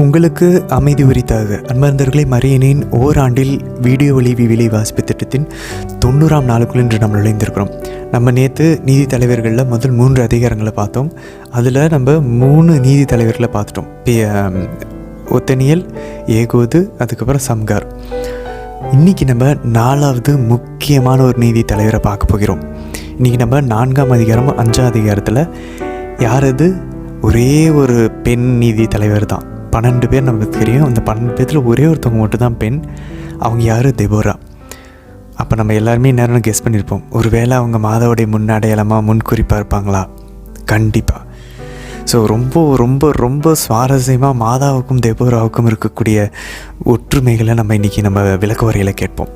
உங்களுக்கு அமைதி உரித்தாக அன்பார்ந்தவர்களை மரியனின் ஓராண்டில் வீடியோ ஒளி விவிலை வாசிப்பு திட்டத்தின் 90ஆம் நாளுக்குள் இன்று நம்ம நுழைந்திருக்கிறோம். நம்ம நேற்று நீதி தலைவர்களில் முதல் 3 அதிகாரங்களை பார்த்தோம். அதில் நம்ம 3 நீதி தலைவர்களை பார்த்துட்டோம். ஒத்தனியல், ஏகோது, அதுக்கப்புறம் சம்கார். இன்றைக்கி நம்ம 4வது முக்கியமான ஒரு நீதி தலைவரை பார்க்க போகிறோம். இன்றைக்கி நம்ம 4ஆம் அதிகாரம் 5ஆம் அதிகாரத்தில் யாரது? ஒரே ஒரு பெண் நீதி தலைவர் தான். 12 பேர் நமக்கு தெரியும். அந்த 12 பேர்த்தில் ஒரே ஒருத்தவங்க மட்டும் தான் பெண். அவங்க யார்? தெபோரா. அப்போ நம்ம எல்லாருமே நேரம் கெஸ் பண்ணியிருப்போம், ஒரு வேளை அவங்க மாதாவுடைய முன்னடையாளமாக முன்குறிப்பாக இருப்பாங்களா? கண்டிப்பாக. ஸோ ரொம்ப ரொம்ப ரொம்ப சுவாரஸ்யமாக மாதாவுக்கும் தெபோராவுக்கும் இருக்கக்கூடிய ஒற்றுமைகளை நம்ம விளக்க உரையில் கேட்போம்.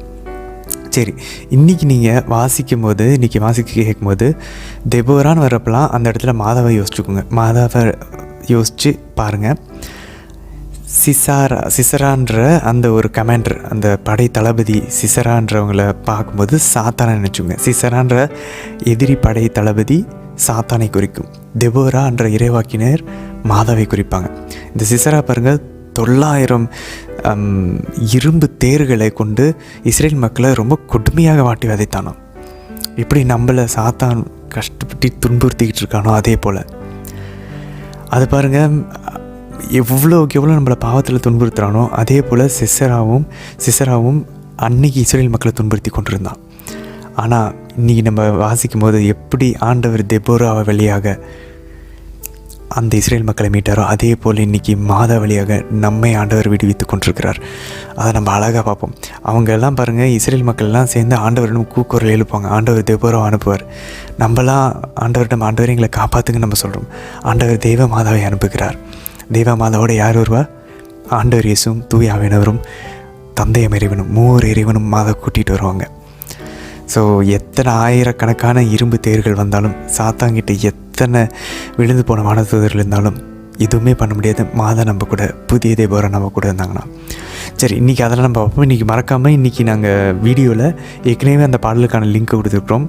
சரி, இன்றைக்கி நீங்கள் வாசிக்க கேட்கும்போது தெபோரான்னு வரப்பெல்லாம் அந்த இடத்துல மாதாவை யோசிச்சுக்கோங்க. மாதாவை யோசித்து பாருங்கள். சிசரான்ற அந்த ஒரு கமாண்டர், அந்த படை தளபதி சிசரான்றவங்களை பார்க்கும்போது சாத்தானை நினச்சிக்கோங்க. சிசரான்ற எதிரி படை தளபதி சாத்தானை குறிக்கும். தெபோரா என்ற இறைவாக்கினர் மாதாவை குறிப்பாங்க. இந்த சிசரா பாருங்கள், 900 இரும்பு தேர்களை கொண்டு இஸ்ரேல் மக்களை ரொம்ப கொடுமையாக வாட்டி வதைத்தானோ. இப்படி நம்மளை சாத்தான் கஷ்டப்பட்டு துன்புறுத்திக்கிட்டு இருக்கானோ அதே போல். அது பாருங்கள், எவ்வளோக்கு எவ்வளோ நம்மளை பாவத்தில் துன்புறுத்துகிறானோ அதே போல் சிசராவும் அன்னைக்கு இஸ்ரேல் மக்களை துன்புறுத்தி கொண்டிருந்தான். ஆனால் இன்றைக்கி நம்ம வாசிக்கும் போது எப்படி ஆண்டவர் தெபோரா வழியாக அந்த இஸ்ரேல் மக்களை மீட்டாரோ அதே போல் இன்றைக்கி மாதா வழியாக நம்மை ஆண்டவர் விடுவித்து கொண்டிருக்கிறார். அதை நம்ம அழகாக பார்ப்போம். அவங்க எல்லாம் பாருங்கள், இஸ்ரேல் மக்கள்லாம் சேர்ந்து ஆண்டவரிடம் கூக்குரல் எழுப்பாங்க. ஆண்டவர் தெபோரா அனுப்புவார். நம்மலாம் ஆண்டவரிடம் ஆண்டவர் எங்களை காப்பாற்றுங்க நம்ம சொல்கிறோம். ஆண்டவர் தெய்வ மாதாவை அனுப்புகிறார். தெய்வ மாதாவோட யார் வருவா? ஆண்டவர் இயேசுவும் தூய ஆவியானவரும் தந்தையம் இறைவனும் 3 இறைவனும் மாதா கூட்டிகிட்டு வருவாங்க. ஸோ எத்தனை ஆயிரக்கணக்கான இரும்பு தேர்கள் வந்தாலும், சாத்தாங்கிட்ட எத்தனை விழுந்து போன வானதூதர்கள் இருந்தாலும் எதுவுமே பண்ண முடியாது. மாதா நம்ம கூட, புதிய தெபோரா நம்ம கூட இருந்தாங்கன்னா. சரி, இன்றைக்கி அதெல்லாம் நம்ம பார்ப்போம். இன்றைக்கி மறக்காமல் இன்றைக்கி நாங்கள் வீடியோவில் ஏற்கனவே அந்த பாடலுக்கான லிங்க் கொடுத்துருக்குறோம்.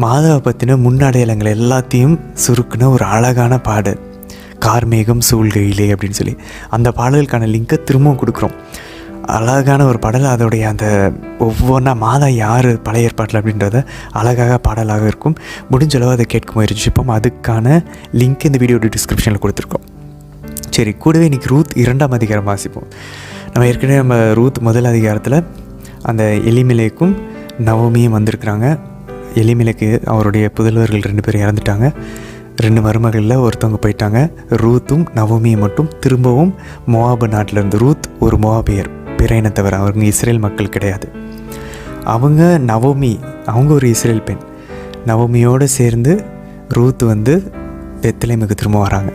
மாதாவை பற்றின முன்னடையாளங்கள் எல்லாத்தையும் சுருக்குன ஒரு அழகான பாடல், கார்மேகம் சூழ்கையிலே அப்படின்னு சொல்லி அந்த பாடலுக்கான லிங்கை திரும்பவும் கொடுக்குறோம். அழகான ஒரு பாடல். அதோடைய அந்த ஒவ்வொன்றா மாதா யார் பழைய ஏற்பாட்டில் அப்படின்றத அழகாக பாடலாக இருக்கும். முடிஞ்சளவு அதை கேட்க முயற்சிப்போம். அதுக்கான லிங்க் இந்த வீடியோட டிஸ்கிரிப்ஷனில் கொடுத்துருக்கோம். சரி, கூடவே இன்றைக்கி ரூத் 2ஆம் அதிகாரம் வாசிப்போம். நம்ம ரூத் 1 அதிகாரத்தில் அந்த எலிமெலேக்கும் நவோமியும் வந்திருக்கிறாங்க. எலிமெலேக்கு அவருடைய புதல்வர்கள் 2 பேர் இறந்துட்டாங்க. 2 மருமகளில் ஒருத்தவங்க போயிட்டாங்க. ரூத்தும் நவோமியும் மட்டும் திரும்பவும் மோவாபு நாட்டிலேருந்து. ரூத் ஒரு மோவாபியர், பிற இனத்தவர். அவங்க இஸ்ரேல் மக்கள் கிடையாது. அவங்க ஒரு இஸ்ரேல் பெண். நவோமியோடு சேர்ந்து ரூத் பெத்லெஹேமுக்கு திரும்ப வராங்க.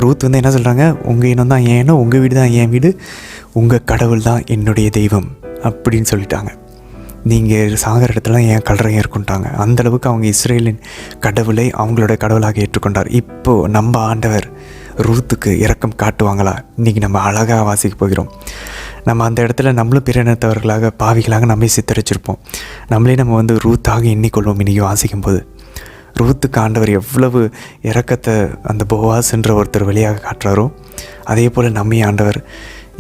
ரூத் என்ன சொல்கிறாங்க? உங்கள் இனம் தான் என் இனம், உங்கள் வீடு தான் என் வீடு, உங்கள் கடவுள் தான் என்னுடைய தெய்வம் அப்படின்னு சொல்லிட்டாங்க. நீங்கள் சாகிற இடத்துல என் கல்லறையும் இருக்குன்ட்டாங்க. அந்தளவுக்கு அவங்க இஸ்ரேலின் கடவுளை அவங்களோட கடவுளாக ஏற்றுக்கொண்டார். இப்போது நம்ம ஆண்டவர் ரூத்துக்கு இரக்கம் காட்டுவாங்களா? இன்றைக்கி நம்ம அழகாக வாசிக்க போகிறோம். நம்ம அந்த இடத்துல நம்மளும் பிற இனத்தவர்களாக பாவிகளாக நம்மை சித்தரிச்சிருப்போம். நம்ம ரூத்தாக எண்ணிக்கொள்வோம். இன்றைக்கி வாசிக்கும் போது ரூத்துக்கு ஆண்டவர் எவ்வளவு இரக்கத்தை அந்த போவாஸ் என்ற ஒருத்தர் வழியாக காட்டுறாரோ அதே போல் நம்மை ஆண்டவர்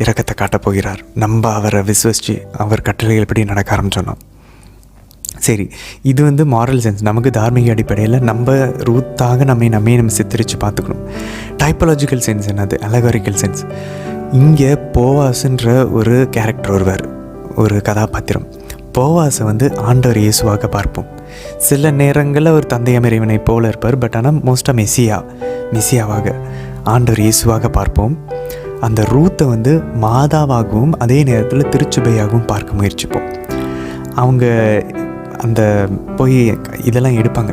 இரக்கத்தை காட்டப் போகிறார். நம்ம அவரை விசுவசித்து அவர் கட்டளைகள் படி நடக்க ஆரம்பிச்சோம். சரி, இது மாரல் சென்ஸ். நமக்கு தார்மீக அடிப்படையில் நம்ம ரூத்தாக நம்ம சித்தரித்து பார்த்துக்கணும். டைப்பாலஜிக்கல் சென்ஸ் என்னது? அலகாரிக்கல் சென்ஸ். இங்கே போவாஸ்ன்ற ஒரு கேரக்டர் வருவார், ஒரு கதாபாத்திரம். போவாஸை ஆண்டவர் இயேசுவாக பார்ப்போம். சில நேரங்களில் அவர் தந்தையம் இறைவனை போல இருப்பார். பட் ஆனால் மோஸ்ட்டாக மெஸ்ஸியாவாக ஆண்டவர் இயேசுவாக பார்ப்போம். அந்த ரூத்தை மாதாவாகவும் அதே நேரத்தில் திருச்சபையாகவும் பார்க்க முயற்சிப்போம். அவங்க அந்த போய் இதெல்லாம் எடுப்பாங்க,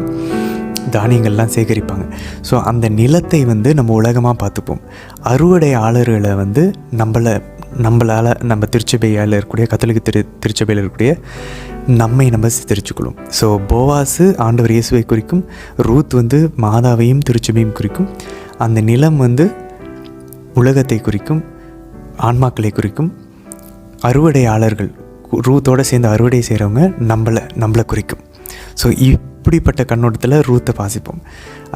தானியங்கள்லாம் சேகரிப்பாங்க. ஸோ அந்த நிலத்தை நம்ம உலகமாக பார்த்துப்போம். அறுவடையாளர்களை நம்மளால் நம்ம திருச்சபையால் இருக்கக்கூடிய கத்தோலிக்க திருச்சபையில் இருக்கக்கூடிய நம்ம சித்தரிச்சுக்கொள்ளும். ஸோ போவாஸு ஆண்டவர் இயேசுவை குறிக்கும், ரூத் மாதாவையும் திருச்சபையும் குறிக்கும். அந்த நிலம் உலகத்தை குறிக்கும், ஆன்மாக்களை குறிக்கும். அறுவடையாளர்கள் ரூத்தோடு சேர்ந்து அறுவடை செய்கிறவங்க நம்மளை குறிக்கும். ஸோ இப்படிப்பட்ட கண்ணோட்டத்தில் ரூத்தை வாசிப்போம்.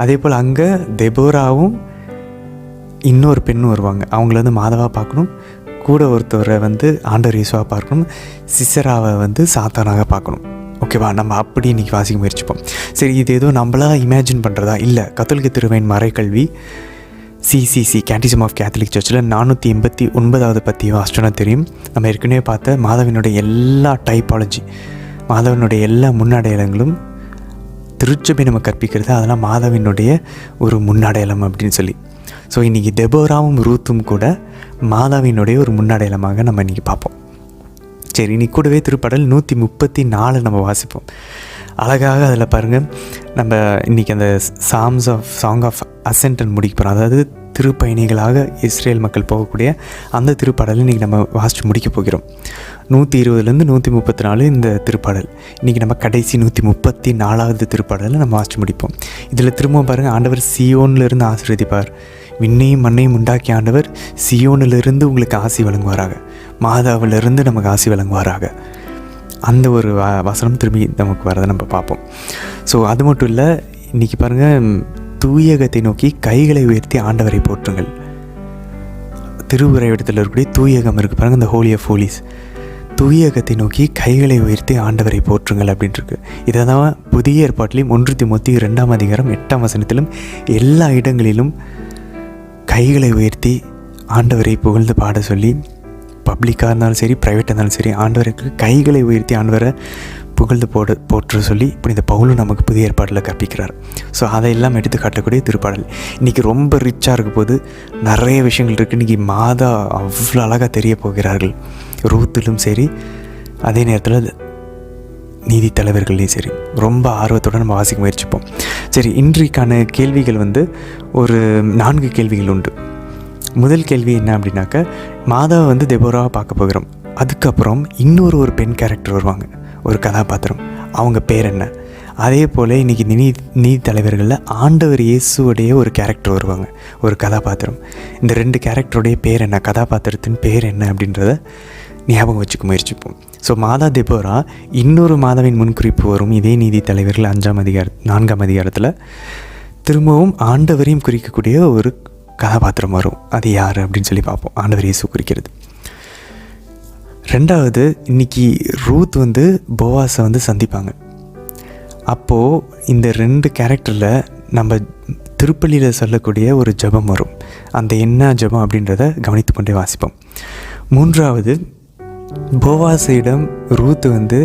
அதே போல் அங்கே தெபோராவும் இன்னொரு பெண்ணு வருவாங்க. அவங்கள வந்து மாதாவாக பார்க்கணும், கூட ஒருத்தவரை வந்து ஆண்டவர் இயேசுவாக பார்க்கணும், சிசராவை வந்து சாத்தானாக பார்க்கணும். ஓகேவா? நம்ம அப்படி இன்றைக்கி வாசிக்க முயற்சிப்போம். சரி, இது ஏதோ நம்மளாக இமேஜின் பண்ணுறதா? இல்லை. கத்தோலிக்க திருவையின் மறைக்கல்வி சிசிசி கேட்டிசம் ஆஃப் கேத்தலிக் சர்ச்சில் 489வது பற்றி வாசிச்சோன்னா தெரியும். நம்ம ஏற்கனவே பார்த்த மாதாவினுடைய எல்லா டைப்பாலஜி, மாதாவினுடைய எல்லா முன்னடையாளங்களும் திருச்சபை நம்ம கற்பிக்கிறது, அதெல்லாம் மாதாவினுடைய ஒரு முன்னடையாளம் அப்படின்னு சொல்லி. ஸோ இன்றைக்கி தெபோராவும் ரூத்தும் கூட மாதாவினுடைய ஒரு முன்னடையாளமாக நம்ம இன்றைக்கி பார்ப்போம். சரி, இன்னைக்கு கூடவே திருப்பாடல் 134 நம்ம வாசிப்போம். அழகாக அதில் பாருங்கள், நம்ம இன்றைக்கி அந்த சாங் ஆஃப் அசென்டன் முடிக்க போகிறோம். அதாவது திருப்பயணிகளாக இஸ்ரேல் மக்கள் போகக்கூடிய அந்த திருப்பாடலை இன்றைக்கி நம்ம வாசித்து முடிக்க போகிறோம். 120லேருந்து 134 இந்த திருப்பாடல். இன்றைக்கி நம்ம கடைசி 134வது திருப்பாடலில் நம்ம வாசித்து முடிப்போம். இதில் திரும்பவும் பாருங்கள், ஆண்டவர் சியோனிலிருந்து ஆசீர்வதிப்பார், விண்ணையும் மண்ணையும் உண்டாக்கிய ஆண்டவர் சியோனிலிருந்து உங்களுக்கு ஆசி வழங்குவாராக, மாதாவிலிருந்து நமக்கு ஆசி வழங்குவாராக. அந்த ஒரு வசனம் திரும்பி நமக்கு வரதை நம்ம பார்ப்போம். ஸோ அது மட்டும் இல்லை, இன்றைக்கி பாருங்கள், தூயகத்தை நோக்கி கைகளை உயர்த்தி ஆண்டவரை போற்றுங்கள். திருவுரை இடத்துல இருக்கக்கூடிய தூயகம் இருக்குது பாருங்கள், இந்த ஹோலி ஆஃப் ஹோலிஸ். தூயகத்தை நோக்கி கைகளை உயர்த்தி ஆண்டவரை போற்றுங்கள் அப்படின்ட்டுருக்கு. இதை தான் புதிய ஏற்பாட்டிலையும் 1 தீமோத்தேயு 2ஆம் அதிகாரம் 8ஆம் வசனத்திலும் எல்லா இடங்களிலும் கைகளை உயர்த்தி ஆண்டவரை புகழ்ந்து பாட சொல்லி, பப்ளிக்காக இருந்தாலும் சரி, ப்ரைவேட்டாக இருந்தாலும் சரி, ஆண்டவருக்கு கைகளை உயர்த்தி ஆண்டவரை புகழ்ந்து போற்ற சொல்லி இப்படி இந்த பவுலும் நமக்கு புதிய ஏற்பாட்டில் கற்பிக்கிறார். ஸோ அதையெல்லாம் எடுத்து காட்டக்கூடிய திருப்பாடல். இன்றைக்கி ரொம்ப ரிச்சாக இருக்க போது, நிறைய விஷயங்கள் இருக்குது. இன்றைக்கி மாதா அவ்வளோ அழகாக தெரிய போகிறார்கள், ரூத்திலும் சரி, அதே நேரத்தில் நீதி தலைவர்களையும் சரி. ரொம்ப ஆர்வத்தோடு நம்ம வாசிக்க முயற்சிப்போம். சரி, இன்றைக்கான கேள்விகள் வந்து ஒரு 4 கேள்விகள் உண்டு. முதல் கேள்வி என்ன அப்படின்னாக்க, மாதாவை வந்து தெபோராவை பார்க்க போகிறோம். அதுக்கப்புறம் இன்னொரு பெண் கேரக்டர் வருவாங்க, ஒரு கதாபாத்திரம். அவங்க பேர் என்ன? அதே போல் இன்றைக்கி நீதி தலைவர்களில் ஆண்டவர் இயேசுவோடைய ஒரு கேரக்டர் வருவாங்க, ஒரு கதாபாத்திரம். இந்த 2 கேரக்டருடைய பேர் என்ன, கதாபாத்திரத்தின் பேர் என்ன அப்படின்றத ஞாபகம் வச்சுக்க முயற்சிப்போம். ஸோ மாதா தெபோரா, இன்னொரு மாதாவின் முன்குறிப்பு வரும் இதே நீதி தலைவர்கள் 4ஆம் அதிகாரத்தில். திரும்பவும் ஆண்டவரையும் குறிக்கக்கூடிய ஒரு கதாபாத்திரம் வரும். அது யார் அப்படின்னு சொல்லி பார்ப்போம். ஆண்டவர் இயேசு குறிக்கிறது. 2வது, இன்றைக்கி ரூத் வந்து போவாஸை வந்து சந்திப்பாங்க. அப்போது இந்த 2 கேரக்டரில் நம்ம திருப்பள்ளியில் சொல்லக்கூடிய ஒரு ஜெபம் வரும். அந்த என்ன ஜெபம் அப்படின்றத கவனித்து கொண்டே வாசிப்போம். 3வது, போவாஸிடம் ரூத் வந்து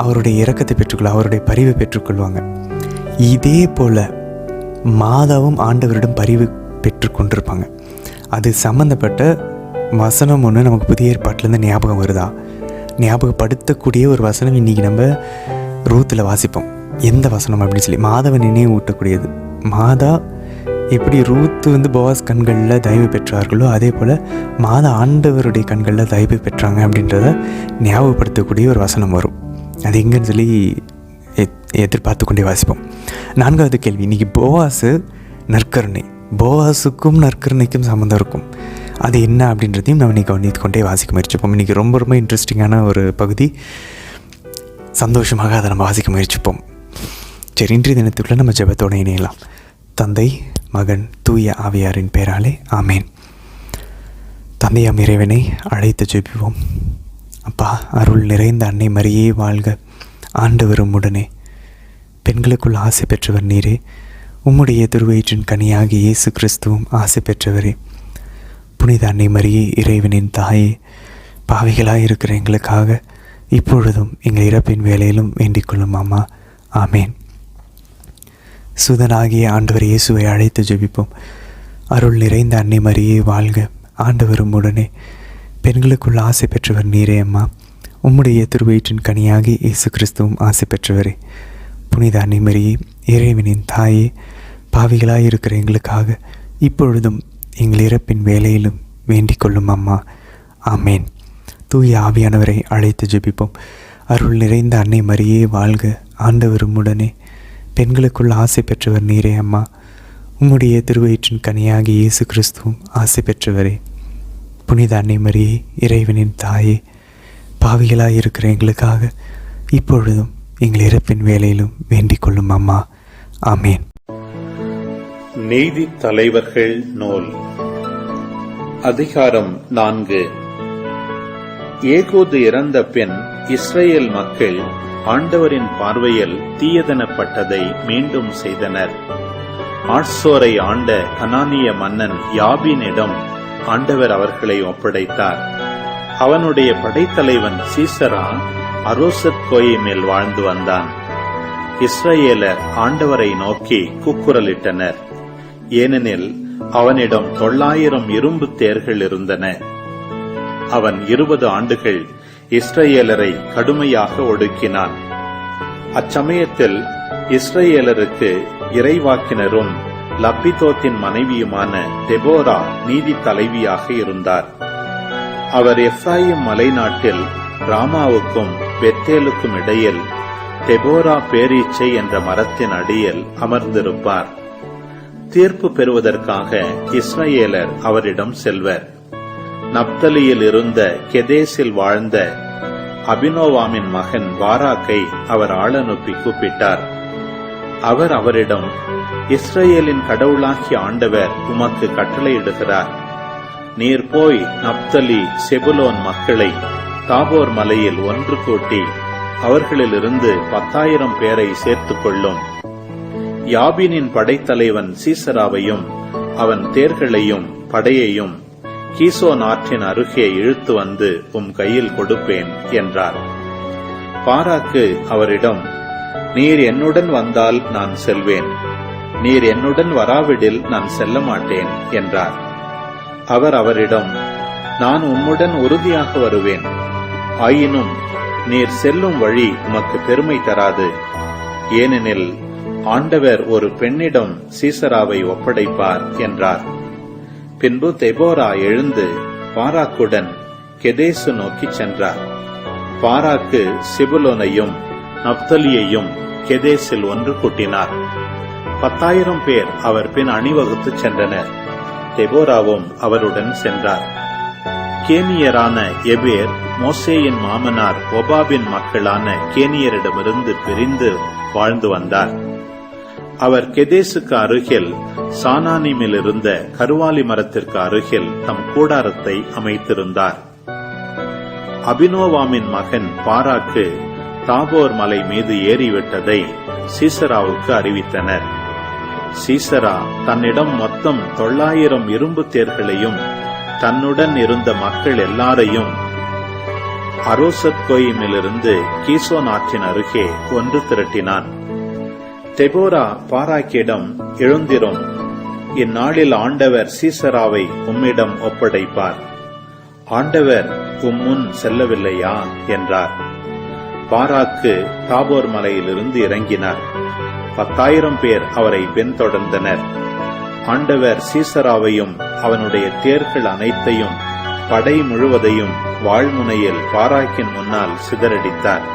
அவருடைய இரக்கத்தை பெற்றுக்கொள்ள, அவருடைய பரிவை பெற்றுக்கொள்வாங்க. இதே போல் மாதாவும் ஆண்டவரிடம் பரிவு பெற்றுக்கொண்டிருப்பாங்க. அது சம்மந்தப்பட்ட வசனம் ஒன்று நமக்கு புதிய ஏற்பாட்டிலேருந்து ஞாபகம் வருதா? ஞாபகப்படுத்தக்கூடிய ஒரு வசனம் இன்றைக்கி நம்ம ரூத்தில் வாசிப்போம். எந்த வசனம் அப்படின்னு சொல்லி, மாதாவை நினைவு ஊட்டக்கூடியது. மாதா எப்படி ரூத் வந்து போவாஸ் கண்களில் தயவு பெற்றார்களோ, அதே போல் மாதா ஆண்டவருடைய கண்களில் தயவு பெற்றாங்க அப்படின்றத ஞாபகப்படுத்தக்கூடிய ஒரு வசனம் வரும். அது எங்கன்னு சொல்லி எதிர்பார்த்து கொண்டே வாசிப்போம். 4வது கேள்வி, இன்றைக்கி போவாஸு நற்கருணை, போவாஸுக்கும் நற்கருணைக்கும் சம்மந்தம் இருக்கும். அது என்ன அப்படின்றதையும் நம்ம இன்றைக்கி கவனித்து கொண்டே வாசிக்க முயற்சிப்போம். இன்றைக்கி ரொம்ப இன்ட்ரெஸ்டிங்கான ஒரு பகுதி. சந்தோஷமாக அதை நம்ம வாசிக்க முயற்சிப்போம். சரி, இன்றைய தினத்துக்குள்ளே நம்ம ஜெபத்தோடு இணையலாம். தந்தை, மகன், தூய ஆவியாரின் பெயராலே ஆமேன். தந்தையாம் இறைவனை அழைத்து ஜெபிப்போம். அப்பா, அருள் நிறைந்த அன்னை மரியே வாழ்க, ஆண்டவரும் உடனே, பெண்களுக்குள் ஆசை பெற்றவர் நீரே, உம்முடைய திருவயிற்றின் கனியாகி இயேசு கிறிஸ்துவும் ஆசை பெற்றவரே. புனித அன்னை மரியே, இறைவனின் தாயே, பாவிகளாக இருக்கிற எங்களுக்காக இப்பொழுதும் எங்கள் இறப்பின் வேலையிலும் வேண்டிக் கொள்ளும் அம்மா. ஆமேன். சுதனாகிய ஆண்டவர் இயேசுவை அழைத்து ஜெபிப்போம். அருள் நிறைந்த அன்னை மரியே வாழ்க, ஆண்டவரும் உடனே, பெண்களுக்குள் ஆசை பெற்றவர் நீரே அம்மா. உம்முடைய திருவயிற்றின் கனியாகி இயேசு கிறிஸ்துவும் ஆசை பெற்றவரே. புனித அன்னை மரியே, இறைவனின் தாயே, பாவிகளாக இருக்கிற எங்களுக்காக இப்பொழுதும் எங்கள் இறப்பின் வேலையிலும் வேண்டிக் கொள்ளும் அம்மா. ஆமேன். தூய ஆவியானவரை அழைத்து ஜெபிப்போம். அருள் நிறைந்த அன்னை மரியே வாழ்க, ஆண்டவரும் உடனே, பெண்களுக்குள் ஆசை பெற்றவர் நீரே அம்மா. உம்முடைய திருவயிற்றின் கனியாகி இயேசு கிறிஸ்துவும் ஆசை பெற்றவரே. புனித அன்னை மரியே, இறைவனின் தாயே, பாவிகளாக இருக்கிற எங்களுக்காக இப்பொழுதும் எங்கள் இறப்பின் வேலையிலும் வேண்டிக் கொள்ளும் அம்மா. ஆமேன். நீதித் தலைவர்கள் நூல் அதிகாரம் 4. ஏகூது இறந்த பின் இஸ்ரேல் மக்கள் ஆண்டவரின் பார்வையில் தீயதெனப்பட்டதை மீண்டும் செய்தனர். ஆட்சோரை ஆண்ட கனானிய மன்னன் யாபீனிடம் ஆண்டவர் அவர்களை ஒப்படைத்தார். அவனுடைய படைத்தலைவன் சீசரா அரோசத் கோயிமில் வாழ்ந்து வந்தான். இஸ்ரேலர் ஆண்டவரை நோக்கி கூக்குரலிட்டனர். ஏனெனில் அவனிடம் 900 இரும்பு தேர்கள் இருந்தன. அவன் 20 ஆண்டுகள் இஸ்ரேலரை கடுமையாக ஒடுக்கினான். அச்சமயத்தில் இஸ்ரேலருக்கு இறைவாக்கினரும் லப்பிதோத்தின் மனைவியுமான தெபோரா நீதி தலைவியாக இருந்தார். அவர் எப்ராயிம் மலைநாட்டில் ராமாவுக்கும் பெத்தேலுக்கும் இடையில் தெபோரா பேரீச்சை என்ற மரத்தின் அடியில் அமர்ந்திருப்பார். தீர்ப்பு பெறுவதற்காக இஸ்ரேலர் அவரிடம் செல்வர். நப்தலியில் இருந்த கெதேசில் வாழ்ந்த அபினோவாமின் மகன் பாராக்கை அவர் ஆளனுப்பி கூப்பிட்டார். அவர் அவரிடம், இஸ்ரேலின் கடவுளாகிய ஆண்டவர் உமக்கு கட்டளையிடுகிறார். நீர் போய் நப்தலி செபுலோன் மக்களை தாபோர் மலையில் ஒன்று கூட்டி அவர்களிலிருந்து 10,000 பேரை சேர்த்துக் கொள்ளும். யாபீனின் படைத்தலைவன் சீசராவையும் அவன் தேர்களையும் படையையும் கீசோன் ஆற்றின் அருகே இழுத்து வந்து உம் கையில் கொடுப்பேன் என்றார். பாராக்கு அவரிடம், நீர் என்னுடன் வந்தால் நான் செல்வேன், நீர் என்னுடன் வராவிடில் நான் செல்ல மாட்டேன் என்றார். அவர் அவரிடம், நான் உம்முடன் உறுதியாக வருவேன், ஆயினும் நீர் செல்லும் வழி உமக்கு பெருமை தராது, ஏனெனில் ஆண்டவர் ஒரு பெண்ணிடம் சீசராவை ஒப்படைப்பார் என்றார். பின்பு தெபோரா எழுந்து பாராக்குடன் கெதேசு நோக்கி சென்றார். பாராக்கு செபுலோனையும் நப்தலியையும் கெதேசில் ஒன்று கூட்டினார். 10,000 பேர் அவர் பின் அணிவகுத்து சென்றனர். தெபோராவும் அவருடன் சென்றார். கேனியரான எபேர் மோசேயின் மாமனார் ஒபாபின் மக்களான கேனியரிடமிருந்து பிரிந்து வாழ்ந்து வந்தார். அவர் கெதேசுக்கு அருகில் சானானிமிலிருந்த கருவாலி மரத்திற்கு அருகில் தம் கூடாரத்தை அமைத்திருந்தார். அபினோவாமின் மகன் பாராக்கு தாபோர் மலை மீது ஏறிவிட்டதை சீசராவுக்கு அறிவித்தனர். சீசரா தன்னிடம் மொத்தம் 900 இரும்பு தேர்களையும் தன்னுடன் இருந்த மக்கள் எல்லாரையும் அரோசத் கோயிமிலிருந்து கீசோன் ஆற்றின் அருகே ஒன்று திரட்டினான். தெபோரா பாராக்கிடம், எழுந்திரும், இந்நாளில் ஆண்டவர் சீசராவை உம்மிடம் ஒப்படைப்பார். ஆண்டவர் உம்முன் செல்லவில்லையா என்றார். பாராக்கு தாபோர் மலையிலிருந்து இறங்கினார். 10,000 பேர் அவரை பின்தொடர்ந்தனர். ஆண்டவர் சீசராவையும் அவனுடைய தேர்கள் அனைத்தையும் படை முழுவதையும் வாழ்முனையில் பாராக்கின் முன்னால் சிதறடித்தார்.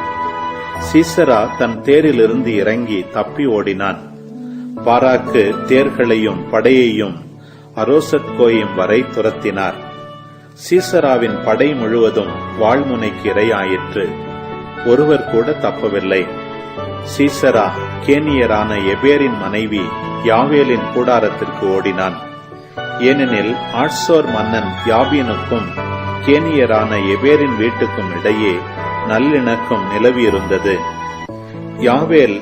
சீசரா தன் தேரிலிருந்து இறங்கி தப்பி ஓடினான். பாராக்கு தேர்களையும் படையையும் அரோசத் கோயிம் வரை துரத்தினார். சீசராவின் படை முழுவதும் வாழ்முனைக்கு இரையாயிற்று. ஒருவர் கூட தப்பவில்லை. சீசரா கேனியரான எபேரின் மனைவி யாவேலின் கூடாரத்திற்கு ஓடினான். ஏனெனில் ஆட்சோர் மன்னன் யாபீனுக்கும் கேனியரான எபேரின் வீட்டுக்கும் இடையே நல்லிணக்கம் நிலவியிருந்தது. யாவேல்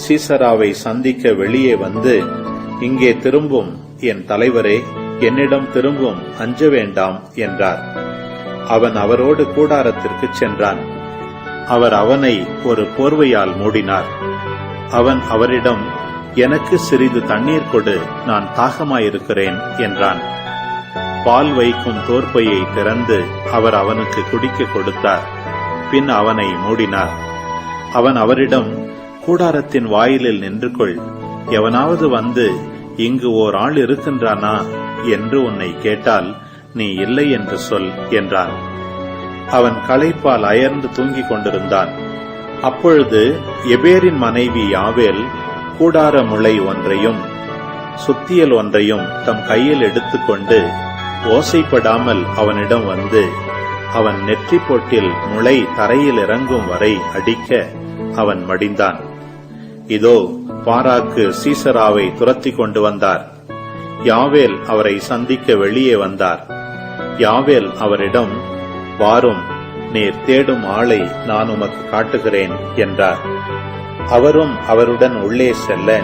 சீசராவை சந்திக்க வெளியே வந்து, இங்கே திரும்பும் என் தலைவரே, என்னிடம் திரும்பும், அஞ்ச வேண்டாம் என்றார். அவன் அவரோடு கூடாரத்திற்கு சென்றான். அவர் அவனை ஒரு போர்வையால் மூடினார். அவன் அவரிடம், எனக்கு சிறிது தண்ணீர் கொடு, நான் தாகமாயிருக்கிறேன் என்றான். பால் வைக்கும் தோற்பையை திறந்து அவர் அவனுக்கு குடிக்க கொடுத்தார். பின் அவனை மூடினார். அவன் அவரிடம், கூடாரத்தின் வாயிலில் நின்று கொள், எவனாவது வந்து இங்கு ஓர் ஆள் இருக்கின்றானா என்று உன்னை கேட்டால் நீ இல்லை என்று சொல் என்றான். அவன் களைப்பால் அயர்ந்து தூங்கிக் கொண்டிருந்தான். அப்பொழுது எபேரின் மனைவி யாவேல் கூடார முளை ஒன்றையும் சுத்தியல் ஒன்றையும் தம் கையில் எடுத்துக்கொண்டு ஓசைப்படாமல் அவனிடம் வந்து அவன் நெற்றி பொட்டில் முளை தரையில் இறங்கும் வரை அடிக்க அவன் மடிந்தான். இதோ பாராக்கு சீசராவை துரத்தி கொண்டு வந்தார். யாவேல் அவரை சந்திக்க வெளியே வந்தார். யாவேல் அவரிடம், வாரும், நீர் தேடும் ஆளை நான் உமக்கு காட்டுகிறேன் என்றார். அவரும் அவருடன் உள்ளே செல்ல,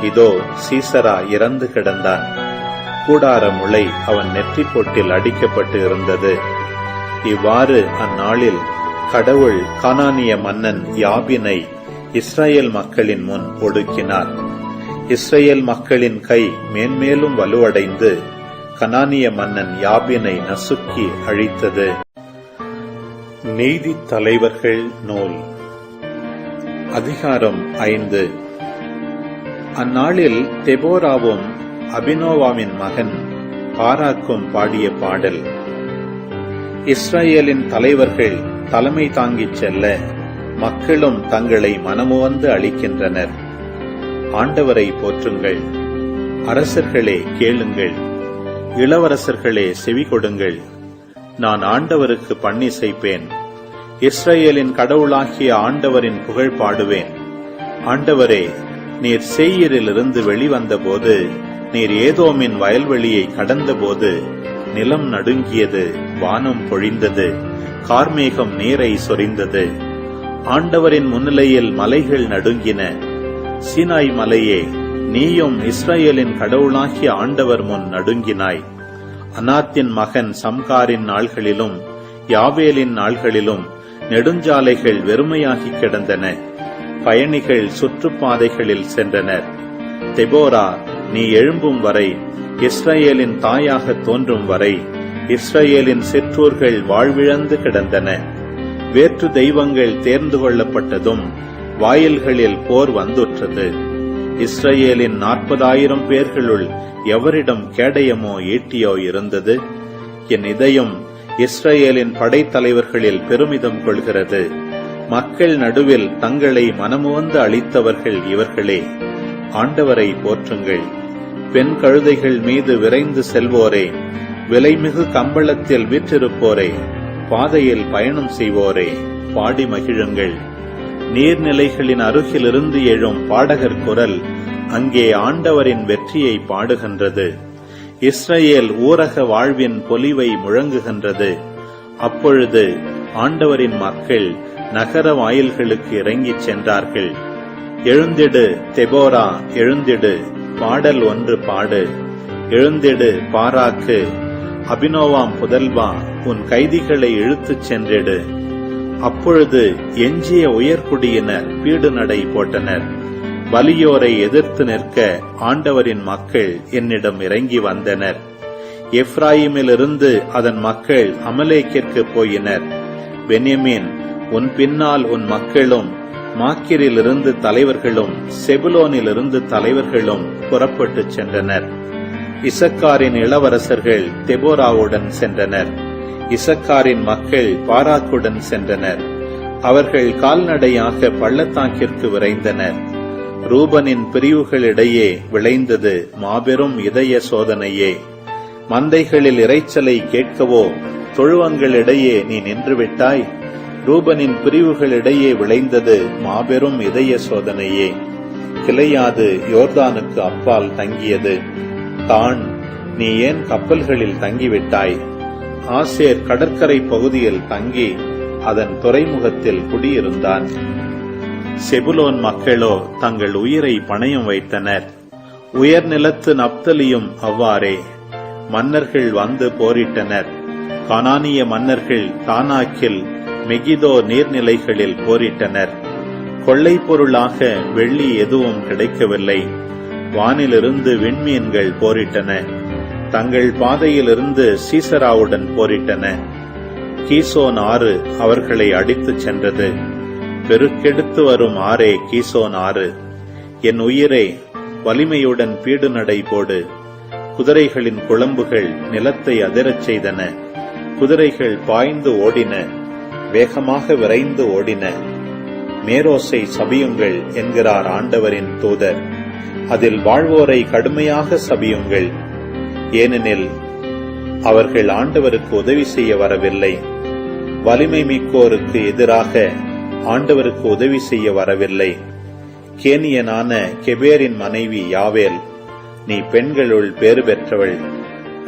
இதோ சீசரா இறந்து கிடந்தான். கூடார முளை அவன் நெற்றிப் பொட்டில் அடிக்கப்பட்டு இருந்தது. இவ்வாறு அந்நாளில் கடவுள் கானானிய மன்னன் யாபினை இஸ்ரேல் மக்களின் முன் ஒடுக்கினார். இஸ்ரேல் மக்களின் கை மேன்மேலும் வலுவடைந்து கனானிய மன்னன் யாபினை நசுக்கி அழித்தது. நீதி தலைவர்கள் நூல் அதிகாரம் 5. அந்நாளில் தெபோராவும் அபினோவாமின் மகன் பாராக்கும் பாடிய பாடல். இஸ்ரேலின் தலைவர்கள் தலைமை தாங்கிச் செல்ல மக்களும் தங்களை மனமுவந்து அளிக்கின்றனர். ஆண்டவரை போற்றுங்கள், அரசர்களே கேளுங்கள், இளவரசர்களே செவி கொடுங்கள். நான் ஆண்டவருக்கு பண்ணிசைப்பேன், இஸ்ரேலின் கடவுளாகிய ஆண்டவரின் புகழ் பாடுவேன். ஆண்டவரே, நீர் சேயீரிலிருந்து வெளிவந்தபோது, நீர் ஏதோமின் வயல்வெளியை கடந்தபோது நிலம் நடுங்கியது, வானம் பொழிந்தது, கார்மேகம் நீரை சொரிந்தது. ஆண்டவரின் முன்னிலையில் மலைகள் நடுங்கின. சீனாய் மலையே, நீயும் இஸ்ரேலின் கடவுளாகிய ஆண்டவர் முன் நடுங்கினாய். அனாத்தின் மகன் சம்காரின் நாள்களிலும் யாவேலின் நாள்களிலும் நெடுஞ்சாலைகள் வெறுமையாகி கிடந்தன. பயணிகள் சுற்றுப்பாதைகளில் சென்றனர். தெபோரா, நீ எழும்பும் வரை, இஸ்ரேலின் தாயாக தோன்றும் வரை இஸ்ரேலின் சிற்றூர்கள் வாழ்விழந்து கிடந்தன. வேற்று தெய்வங்கள் தேர்ந்து கொள்ளப்பட்டதும் வாயில்களில் போர் வந்துற்றது. இஸ்ரேலின் 40,000 பேர்களுள் எவரிடம் கேடயமோ ஈட்டியோ இருந்தது? என் இதயம் இஸ்ரேலின் படைத்தலைவர்களில் பெருமிதம் கொள்கிறது. மக்கள் நடுவில் தங்களை மனமுவந்து அளித்தவர்கள் இவர்களே. ஆண்டவரை போற்றுங்கள். பெண் கழுதைகள் மீது விரைந்து செல்வோரே, விலைமிகு கம்பளத்தில் வீற்றிருப்போரே, பாதையில் பயணம் செய்வோரே, பாடி மகிழுங்கள். நீர்நிலைகளின் அருகிலிருந்து எழும் பாடகர் குரல் அங்கே ஆண்டவரின் வெற்றியை பாடுகின்றது. இஸ்ரேல் ஊரக வாழ்வின் பொலிவை முழங்குகின்றது. அப்பொழுது ஆண்டவரின் மக்கள் நகர வாயில்களுக்கு இறங்கிச் சென்றார்கள். எழுந்திடு தெபோரா, எழுந்திடு, பாடல் ஒன்று பாடு. எழுந்திடு பாராக்கு, அபினோவாம் புதல்வா, உன் கைதிகளை இழுத்துச் சென்றிடு. அப்பொழுது எஞ்சிய உயர்குடியினர் பீடு நடை போட்டனர். வலியோரை எதிர்த்து நிற்க ஆண்டவரின் மக்கள் என்னிடம் இறங்கி வந்தனர். எப்ராயிமிலிருந்து அதன் மக்கள் அமலேக்கிற்கு போயினர். பென்யமீன், உன் பின்னால் உன் மக்களும், மாக்கிரிலிருந்து தலைவர்களும், செபுலோனிலிருந்து தலைவர்களும் புறப்பட்டு சென்றனர். இசக்காரின் இளவரசர்கள் தெபோராவுடன் சென்றனர். இசக்காரின் மக்கள் பாராக்குடன் சென்றனர். அவர்கள் கால்நடையாக பள்ளத்தாக்கிற்கு விரைந்தனர். ரூபனின் பிரிவுகளிடையே விளைந்தது மாபெரும் இதய சோதனையே. மந்தைகளில் இரைச்சலை கேட்கவோ தொழுவங்களிடையே நீ நின்றுவிட்டாய். ரூபனின் பிரிவுகளிடையே விளைந்தது மாபெரும் இதய சோதனையே. கிளையாது யோர்தானுக்கு அப்பால் தங்கியது. தான், நீ ஏன் கப்பல்களில் தங்கிவிட்டாய்? ஆசேர் கடற்கரை பகுதியில் தங்கி அதன் துறைமுகத்தில் குடியிருந்தான். செபுலோன் மக்களோ தங்கள் உயிரை பணயம் வைத்தனர். உயர்நிலத்து நப்தலியும் அவ்வாறே. மன்னர்கள் வந்து போரிட்டனர். கானானிய மன்னர்கள் தானாக்கில் மெகிதோ நீர்நிலைகளில் போரிட்டனர். கொள்ளை பொருளாக வெள்ளி எதுவும் கிடைக்கவில்லை. வானிலிருந்து விண்மீன்கள் போரிட்டன. தங்கள் பாதையிலிருந்து சீசராவுடன் போரிட்டன. கீசோன் ஆறு அவர்களை அடித்துச் சென்றது. பெருக்கெடுத்து வரும் ஆறே கீசோன் ஆறு. என் உயிரே, வலிமையுடன் பீடு நடை போடு. குதிரைகளின் குளம்புகள் நிலத்தை அதிரச் செய்தன. குதிரைகள் பாய்ந்து ஓடின, வேகமாக விரைந்து ஓடின. மேரோசை சபியுங்கள் என்கிறார் ஆண்டவரின் தூதர். அதில் வாழ்வோரை கடுமையாக சபியுங்கள். ஏனெனில் அவர்கள் ஆண்டவருக்கு உதவி செய்ய வரவில்லை. வலிமை மிக்கோருக்கு எதிராக ஆண்டவருக்கு உதவி செய்ய வரவில்லை. கேனியனான கெபேரின் மனைவி யாவேல், நீ பெண்களுள் பேறு பெற்றவள்,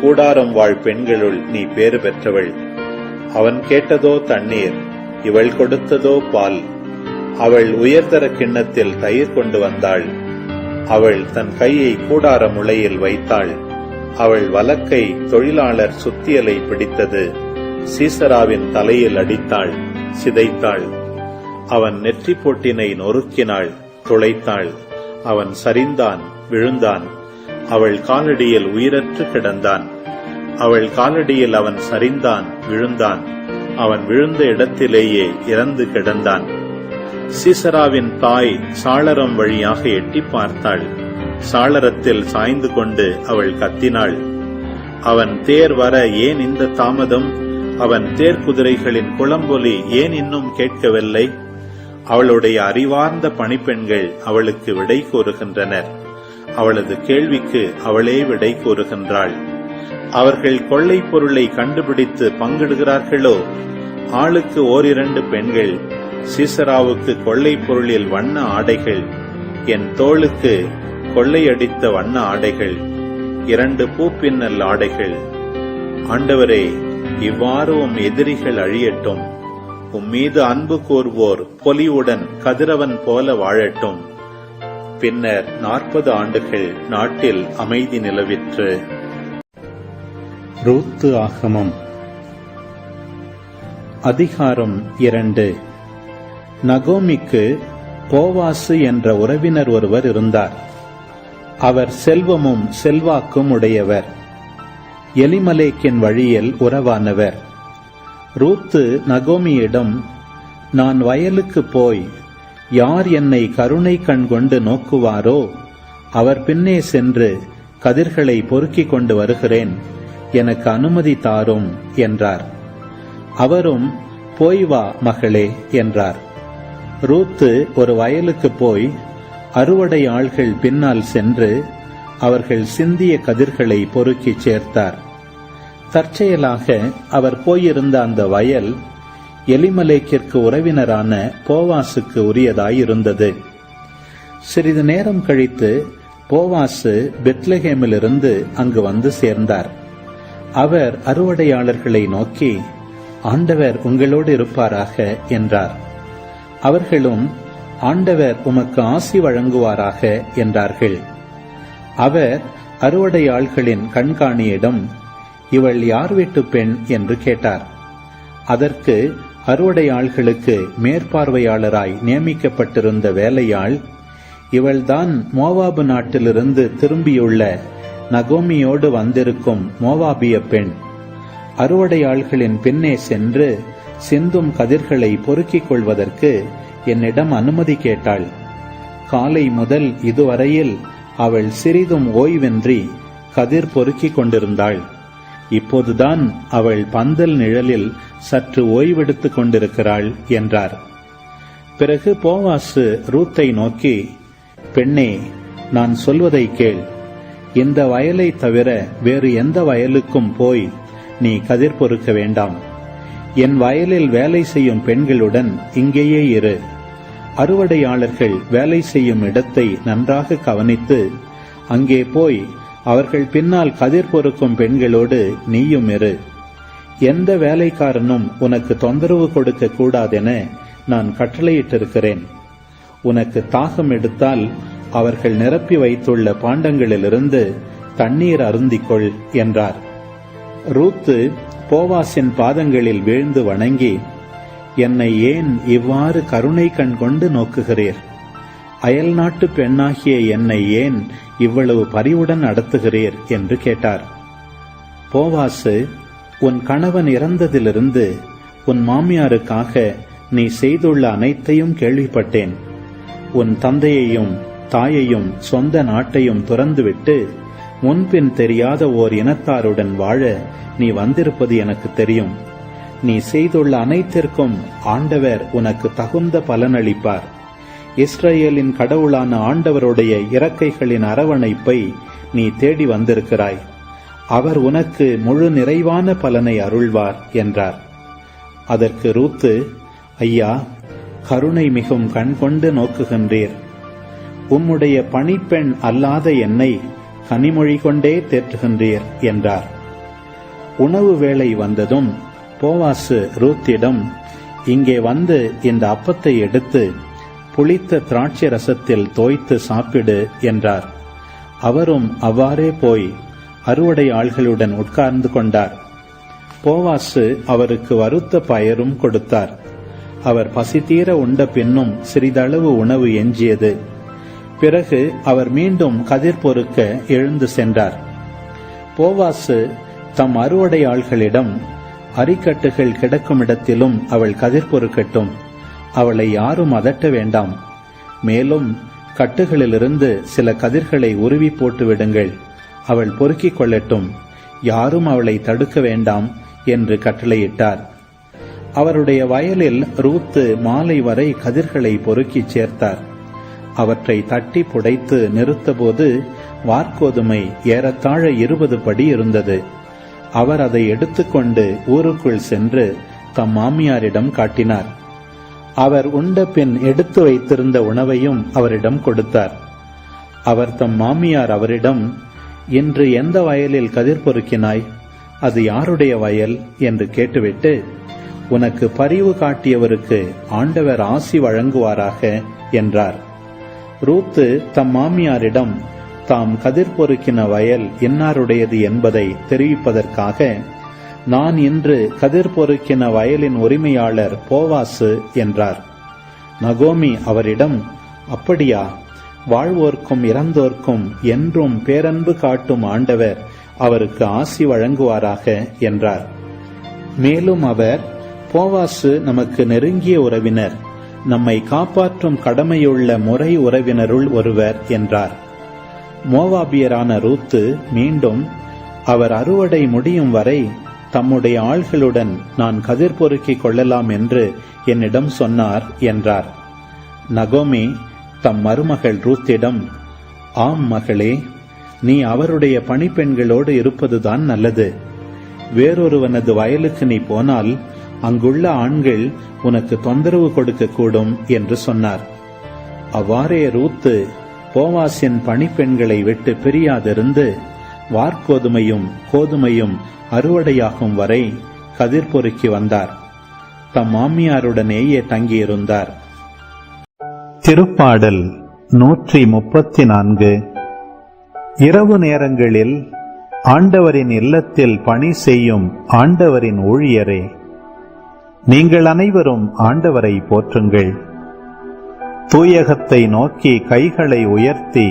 கூடாரம் வாழ் பெண்களுள் நீ பேறு பெற்றவள். அவன் கேட்டதோ தண்ணீர், இவள் கொடுத்ததோ பால். அவள் உயர்தர கிண்ணத்தில் தயிர் கொண்டு வந்தாள். அவள் தன் கையை கூடார முளையில் வைத்தாள். அவள் வலக்கை தொழிலாளர் சுத்தியலை பிடித்தது. சீசராவின் தலையில் அடித்தாள், சிதைத்தாள். அவன் நெற்றி பொட்டினை நொறுக்கினாள், துளைத்தாள். அவன் சரிந்தான், விழுந்தான். அவள் காலடியில் உயிரற்று கிடந்தான். அவள் காலடியில் அவன் சரிந்தான், விழுந்தான். அவன் விழுந்த இடத்திலேயே இறந்து கிடந்தான். சீசராவின் தாய் சாளரம் வழியாக எட்டி பார்த்தாள். சாளரத்தில் சாய்ந்து கொண்டு அவள் கத்தினாள். அவன் தேர் வர ஏன் இந்த தாமதம்? அவன் தேர் குதிரைகளின் குளம்பொலி ஏன் இன்னும் கேட்கவில்லை? அவளுடைய அறிவார்ந்த பணிப்பெண்கள் அவளுக்கு விடை கூறுகின்றனர். அவளது கேள்விக்கு அவளே விடை கூறுகின்றாள். அவர்கள் கொள்ளை பொருளை கண்டுபிடித்து பங்கிடுகிறார்களோ? ஆளுக்கு ஓரிரண்டு பெண்கள். சீசராவுக்கு கொள்ளை பொருளில் வண்ண ஆடைகள், என் தோளுக்கு கொள்ளையடித்த வண்ண ஆடைகள், 2 பூப்பின்னல் ஆடைகள். ஆண்டவரே, இவ்வாறு உம் எதிரிகள் அழியட்டும். உம்மீது அன்பு கூர்வோர் பொலிவுடன் கதிரவன் போல வாழட்டும். பின்னர் 40 ஆண்டுகள் நாட்டில் அமைதி நிலவிற்று. ரூத்து ஆகமம் அதிகாரம் 2. நகோமிக்கு போவாசு என்ற உறவினர் ஒருவர் இருந்தார். அவர் செல்வமும் செல்வாக்கும் உடையவர். எலிமலேக்கின் வழியில் உறவானவர். ரூத்து நகோமியிடம், நான் வயலுக்கு போய் யார் என்னை கருணை கண் கொண்டு நோக்குவாரோ அவர் பின்னே சென்று கதிர்களை பொறுக்கிக் கொண்டு வருகிறேன், எனக்கு அனுமதி தாரும் என்றார். அவரும், போய் வா மகளே என்றார். ரூத்து ஒரு வயலுக்கு போய் அறுவடை ஆள்கள் பின்னால் சென்று அவர்கள் சிந்திய கதிர்களை பொறுக்கி சேர்த்தார். தற்செயலாக அவர் போயிருந்த அந்த வயல் எலிமலேக்கிற்கு உறவினரான போவாசுக்கு உரியதாயிருந்தது. சிறிது நேரம் கழித்து போவாசு பெத்லகேமிலிருந்து அங்கு வந்து சேர்ந்தார். அவர் அறுவடையாளர்களை நோக்கி, ஆண்டவர் உங்களோடு இருப்பாராக என்றார். அவர்களும், ஆண்டவர் உமக்கு ஆசி வழங்குவாராக என்றார்கள். அவர் அறுவடையாள்களின் கண்காணியிடம், இவள் யார் வீட்டு பெண் என்று கேட்டார். அதற்கு அறுவடையாள்களுக்கு மேற்பார்வையாளராய் நியமிக்கப்பட்டிருந்த வேலையாள், இவள்தான் மோவாபு நாட்டிலிருந்து திரும்பியுள்ள நகோமியோடு வந்திருக்கும் மோவாபிய பெண். அறுவடையாள்களின் பின்னே சென்று சிந்தும் கதிர்களை பொறுக்கிக் கொள்வதற்கு என்னிடம் அனுமதி கேட்டாள். காலை முதல் இதுவரையில் அவள் சிறிதும் ஓய்வின்றி கதிர் பொறுக்கிக் கொண்டிருந்தாள். இப்போதுதான் அவள் பந்தல் நிழலில் சற்று ஓய்வெடுத்துக் கொண்டிருக்கிறாள் என்றார். பிறகு போவாசு ரூத்தை நோக்கி, பெண்ணே, நான் சொல்வதை கேள். இந்த வயலை தவிர வேறு எந்த வயலுக்கும் போய் நீ கதிர் பொறுக்க வேண்டாம். என் வயலில் வேலை செய்யும் பெண்களுடன் இங்கேயே இரு. அறுவடையாளர்கள் வேலை செய்யும் இடத்தை நன்றாக கவனித்து அங்கே போய் அவர்கள் பின்னால் கதிர் பொறுக்கும் பெண்களோடு நீயும் இரு. எந்த வேலைக்காரனும் உனக்கு தொந்தரவு கொடுக்க கூடாதென நான் கட்டளையிட்டிருக்கிறேன். உனக்கு தாகம் எடுத்தால் அவர்கள் நிரப்பி வைத்துள்ள பாண்டங்களிலிருந்து தண்ணீர் அருந்திக்கொள் என்றார். ரூத்து போவாசின் பாதங்களில் வீழ்ந்து வணங்கி, என்னை ஏன் இவ்வாறு கருணை கண் கொண்டு நோக்குகிறீர்? அயல் நாட்டு பெண்ணாகிய என்னை ஏன் இவ்வளவு பரிவுடன் நடத்துகிறீர் என்று கேட்டார். போவாசு, உன் கணவன் இறந்ததிலிருந்து உன் மாமியாருக்காக நீ செய்துள்ள அனைத்தையும் கேள்விப்பட்டேன். உன் தந்தையையும் தாயையும் சொந்த நாட்டையும் துறந்துவிட்டு முன்பின் தெரியாத ஓர் இனத்தாருடன் வாழ நீ வந்திருப்பது எனக்கு தெரியும். நீ செய்துள்ள அனைத்திற்கும் ஆண்டவர் உனக்கு தகுந்த பலனளிப்பார். இஸ்ரவேலின் கடவுளான ஆண்டவருடைய இறக்கைகளின் அரவணைப்பை நீ தேடி வந்திருக்கிறாய். அவர் உனக்கு முழு நிறைவான பலனை அருள்வார் என்றார். அதற்கு ரூத்து, ஐயா, கருணை மிகும் கண் கொண்டு நோக்குகின்றீர். உம்முடைய பணிப்பெண் அல்லாத என்னை கனிமொழி கொண்டே தேற்றுகின்றீர் என்றார். உணவு வேளை வந்ததும் போவாசு ரூத்திடம், இங்கே வந்து இந்த அப்பத்தை எடுத்து புளித்த திராட்சை ரசத்தில் தோய்த்து சாப்பிடு என்றார். அவரும் அவ்வாறே போய் அறுவடை ஆள்களுடன் உட்கார்ந்து கொண்டார். போவாசு அவருக்கு வறுத்த பயரும் கொடுத்தார். அவர் பசித்தீர உண்ட பின்னும் சிறிதளவு உணவு எஞ்சியது. பிறகு அவர் மீண்டும் கதிர் பொறுக்க எழுந்து சென்றார். போவாசு தம் அறுவடை ஆள்களிடம், அரிக்கட்டுகள் கிடக்கும் இடத்திலும் அவள் கதிர் பொறுக்கட்டும், அவளை யாரும் அதட்ட வேண்டாம், மேலும் கட்டுகளிலிருந்து சில கதிர்களை உருவி போட்டு விடுங்கள், அவள் பொறுக்கிக் கொள்ளட்டும், யாரும் அவளை தடுக்க வேண்டாம் என்று கட்டளையிட்டார். அவருடைய வயலில் ரூத்து மாலை வரை கதிர்களை பொறுக்கிச் சேர்த்தார். அவற்றை தட்டி புடைத்து நிறுத்தபோது வார்கோதுமை ஏறத்தாழ 20 படி இருந்தது. அவர் அதை எடுத்துக்கொண்டு ஊருக்குள் சென்று தம் மாமியாரிடம் காட்டினார். அவர் உண்ட பின் எடுத்து வைத்திருந்த உணவையும் அவரிடம் கொடுத்தார். அவர் தம் மாமியார் அவரிடம், இன்று எந்த வயலில் கதிர் பொறுக்கினாய், அது யாருடைய வயல் என்று கேட்டுவிட்டு, உனக்கு பரிவு காட்டியவருக்கு ஆண்டவர் ஆசி வழங்குவாராக என்றார். ரூத்து தம் மாமியாரிடம் தாம் கதிர் பொறுக்கின வயல் இன்னாருடையது என்பதை தெரிவிப்பதற்காக, நான் இன்று கதிர் பொறுக்கின வயலின் உரிமையாளர் போவாசு என்றார். நகோமி அவரிடம், அப்படியா, வாழ்வோர்க்கும் இறந்தோர்க்கும் என்றும் பேரன்பு காட்டும் ஆண்டவர் அவருக்கு ஆசி வழங்குவாராக என்றார். மேலும் அவர், போவாசு நமக்கு நெருங்கிய உறவினர், நம்மை காப்பாற்றும் கடமையுள்ள முறை உறவினருள் ஒருவர் என்றார். மோவாபியரான ரூத்து மீண்டும், அவர் அறுவடை முடியும் வரை தம்முடைய ஆள்களுடன் நான் கதிர் பொறுக்கிக் கொள்ளலாம் என்று என்னிடம் சொன்னார் என்றார். நகோமி தம் மருமகள் ரூத்திடம், ஆம் மகளே, நீ அவருடைய பணிப்பெண்களோடு இருப்பதுதான் நல்லது. வேறொருவனது வயலுக்கு நீ போனால் அங்குள்ள ஆண்கள் உனக்கு தொந்தரவு கொடுக்கக்கூடும் என்று சொன்னார். அவ்வாறே ரூத்து போவாசின் பணிப்பெண்களை விட்டு பிரியாதிருந்து வார்கோதுமையும் கோதுமையும் அறுவடையாகும் வரை கதிர் பொறுக்கி வந்தார். தம் மாமியாருடனேயே தங்கியிருந்தார். திருப்பாடல் 134. இரவு நேரங்களில் ஆண்டவரின் இல்லத்தில் பணி செய்யும் ஆண்டவரின் ஊழியரே, நீங்கள் அனைவரும் ஆண்டவரை போற்றுங்கள். தூயகத்தை நோக்கி கைகளை உயர்த்தி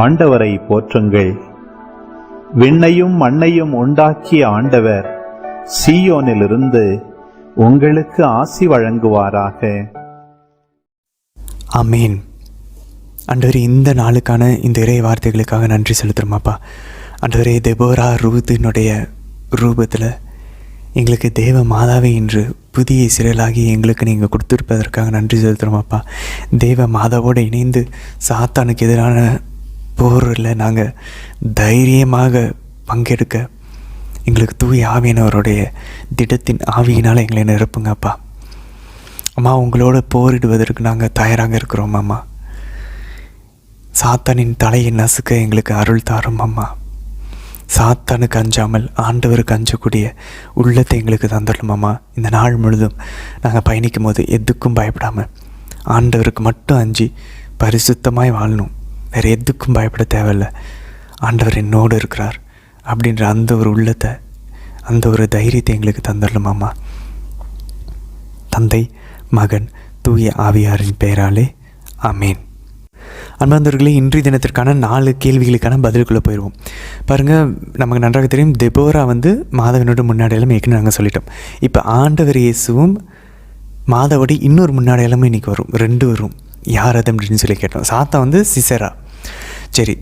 ஆண்டவரை போற்றுங்கள். விண்ணையும் மண்ணையும் உண்டாக்கிய ஆண்டவர் சீயோனிலிருந்து உங்களுக்கு ஆசி வழங்குவாராக. ஆமீன். ஆண்டவரே, இந்த நாளுக்கான இந்த இறை வார்த்தைகளுக்காக நன்றி செலுத்துறோமாப்பா. ஆண்டவரே, தெபோரா ரூத்தினுடைய ரூபத்தில் எங்களுக்கு தேவ மாதாவை இன்று புதிய இஸ்ரேலாகி எங்களுக்கு நீங்கள் கொடுத்துருப்பதற்காக நன்றி செலுத்துகிறோமாப்பா. தேவ மாதாவோடு இணைந்து சாத்தானுக்கு எதிரான போரில் நாங்கள் தைரியமாக பங்கெடுக்க எங்களுக்கு தூய ஆவியானவருடைய திடத்தின் ஆவியினால் எங்களை நிரப்புங்கப்பா. அம்மா, உங்களோட போரிடுவதற்கு நாங்கள் தயாராக இருக்கிறோம் அம்மா. சாத்தானின் தலையை நசுக்க எங்களுக்கு அருள் தாரும் அம்மா. சாத்தானுக்கு அஞ்சாமல் ஆண்டவருக்கு அஞ்சக்கூடிய உள்ளத்தை எங்களுக்கு தந்துடணும் அம்மா. இந்த நாள் முழுதும் நாங்கள் பயணிக்கும் போது எதுக்கும் பயப்படாமல் ஆண்டவருக்கு மட்டும் அஞ்சி பரிசுத்தமாய் வாழணும். வேறு எதுக்கும் பயப்பட தேவையில்லை. ஆண்டவர் என்னோடு இருக்கிறார் அப்படின்ற அந்த ஒரு உள்ளத்தை, அந்த ஒரு தைரியத்தை எங்களுக்கு தந்துடணும் அம்மா. தந்தை, மகன், தூய ஆவியாரின் பெயராலே ஆமேன். அன்பார்ந்தவர்களே, இன்றைய தினத்திற்கான 4 கேள்விகளுக்கான பதிலுக்குள்ளே போயிடுவோம். பாருங்கள், நமக்கு நன்றாக தெரியும், தெபோரா மாதாவினோட முன்னாடியெல்லாம் ஏற்கனவே நாங்கள் சொல்லிட்டோம். இப்போ ஆண்டவர் இயேசுவும் மாதாவோட இன்னொரு முன்னாடியெல்லாமே இன்றைக்கி வரும், 2 வரும். யார் அது அப்படின்னு சொல்லி கேட்டோம். சாத்தா சிசரா. சரி,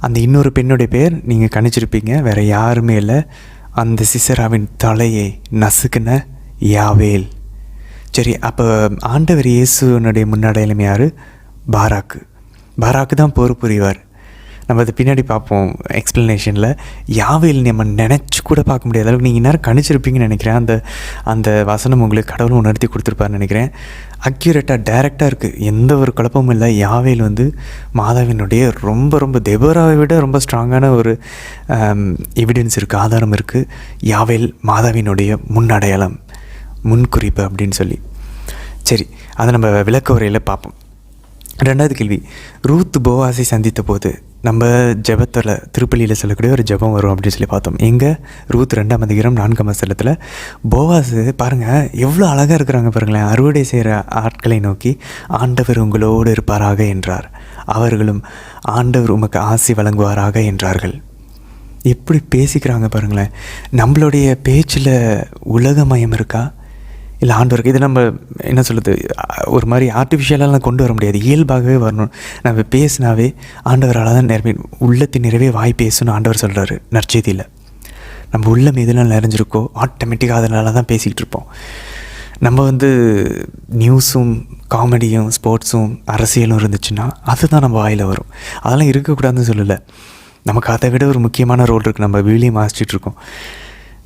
அந்த இன்னொரு பெண்ணுடைய பேர் நீங்கள் கணிச்சிருப்பீங்க, வேறு யாருமே இல்லை, அந்த சிசராவின் தலையை நசுக்குன யாவேல். சரி, அப்போ ஆண்டவர் இயேசுனுடைய முன்னாடியெல்லாம் யார்? பாராக்கு. பாராக்கு தான் போர் புரிவார். நம்ம அது பின்னாடி பார்ப்போம் எக்ஸ்ப்ளனேஷனில். யாவேல் நம்ம நினச்சி கூட பார்க்க முடியாத அளவுக்கு நீங்கள் நேரம் கணிச்சிருப்பீங்கன்னு நினைக்கிறேன். அந்த வசனம் உங்களுக்கு கடவுள் உணர்த்தி கொடுத்துருப்பாருன்னு நினைக்கிறேன். அக்யூரேட்டாக டைரெக்டாக இருக்குது, எந்த ஒரு குழப்பமும் இல்லை. யாவேல் மாதாவினுடைய ரொம்ப ரொம்ப தெபோராவை விட ரொம்ப ஸ்ட்ராங்கான ஒரு எவிடன்ஸ் இருக்குது, ஆதாரம் இருக்குது. யாவேல் மாதாவினுடைய முன்னடையாளம், முன்குறிப்பு அப்படின்னு சொல்லி. சரி, அதை நம்ம விளக்க உரையில் பார்ப்போம். ரெண்டாவது கேள்வி, ரூத் போவாஸை சந்தித்த போது நம்ம ஜெபத்தில் திருப்பலியில் சொல்லக்கூடிய ஒரு ஜெபம் வரும் அப்படின்னு சொல்லி பார்த்தோம். எங்கே? ரூத் 2ஆம் அதிகாரம் 4ஆம் வசனத்தில் போவாஸு பாருங்கள் எவ்வளோ அழகாக இருக்கிறாங்க பாருங்களேன். அறுவடை செய்கிற ஆட்களை நோக்கி ஆண்டவர் உங்களோடு இருப்பாராக என்றார், அவர்களும் ஆண்டவர் உமக்கு ஆசி வழங்குவாராக என்றார்கள். எப்படி பேசிக்கிறாங்க பாருங்களேன். நம்மளுடைய பேச்சில் உலகமயம் இருக்கா இல்லை ஆண்டவருக்கு? இது நம்ம என்ன சொல்லுது, ஒரு மாதிரி ஆர்டிஃபிஷியலாலாம் கொண்டு வர முடியாது, இயல்பாகவே வரணும். நம்ம பேசினாவே ஆண்டவரால் தான் உள்ளத்தின் நிறைவே வாய் பேசணும் ஆண்டவர் சொல்கிறாரு நற்செய்தியில். நம்ம உள்ளம் எதுலாம் நிறைஞ்சிருக்கோ ஆட்டோமேட்டிக்காக அதனால தான் பேசிக்கிட்டு இருப்போம். நம்ம நியூஸும் காமெடியும் ஸ்போர்ட்ஸும் அரசியலும் இருந்துச்சுன்னா அதுதான் நம்ம வாயில் வரும். அதெல்லாம் இருக்கக்கூடாதுன்னு சொல்லலை, நமக்கு அதை விட ஒரு முக்கியமான ரோல் இருக்குது. நம்ம விவிலியம் வாசிச்சிட்ருக்கோம்,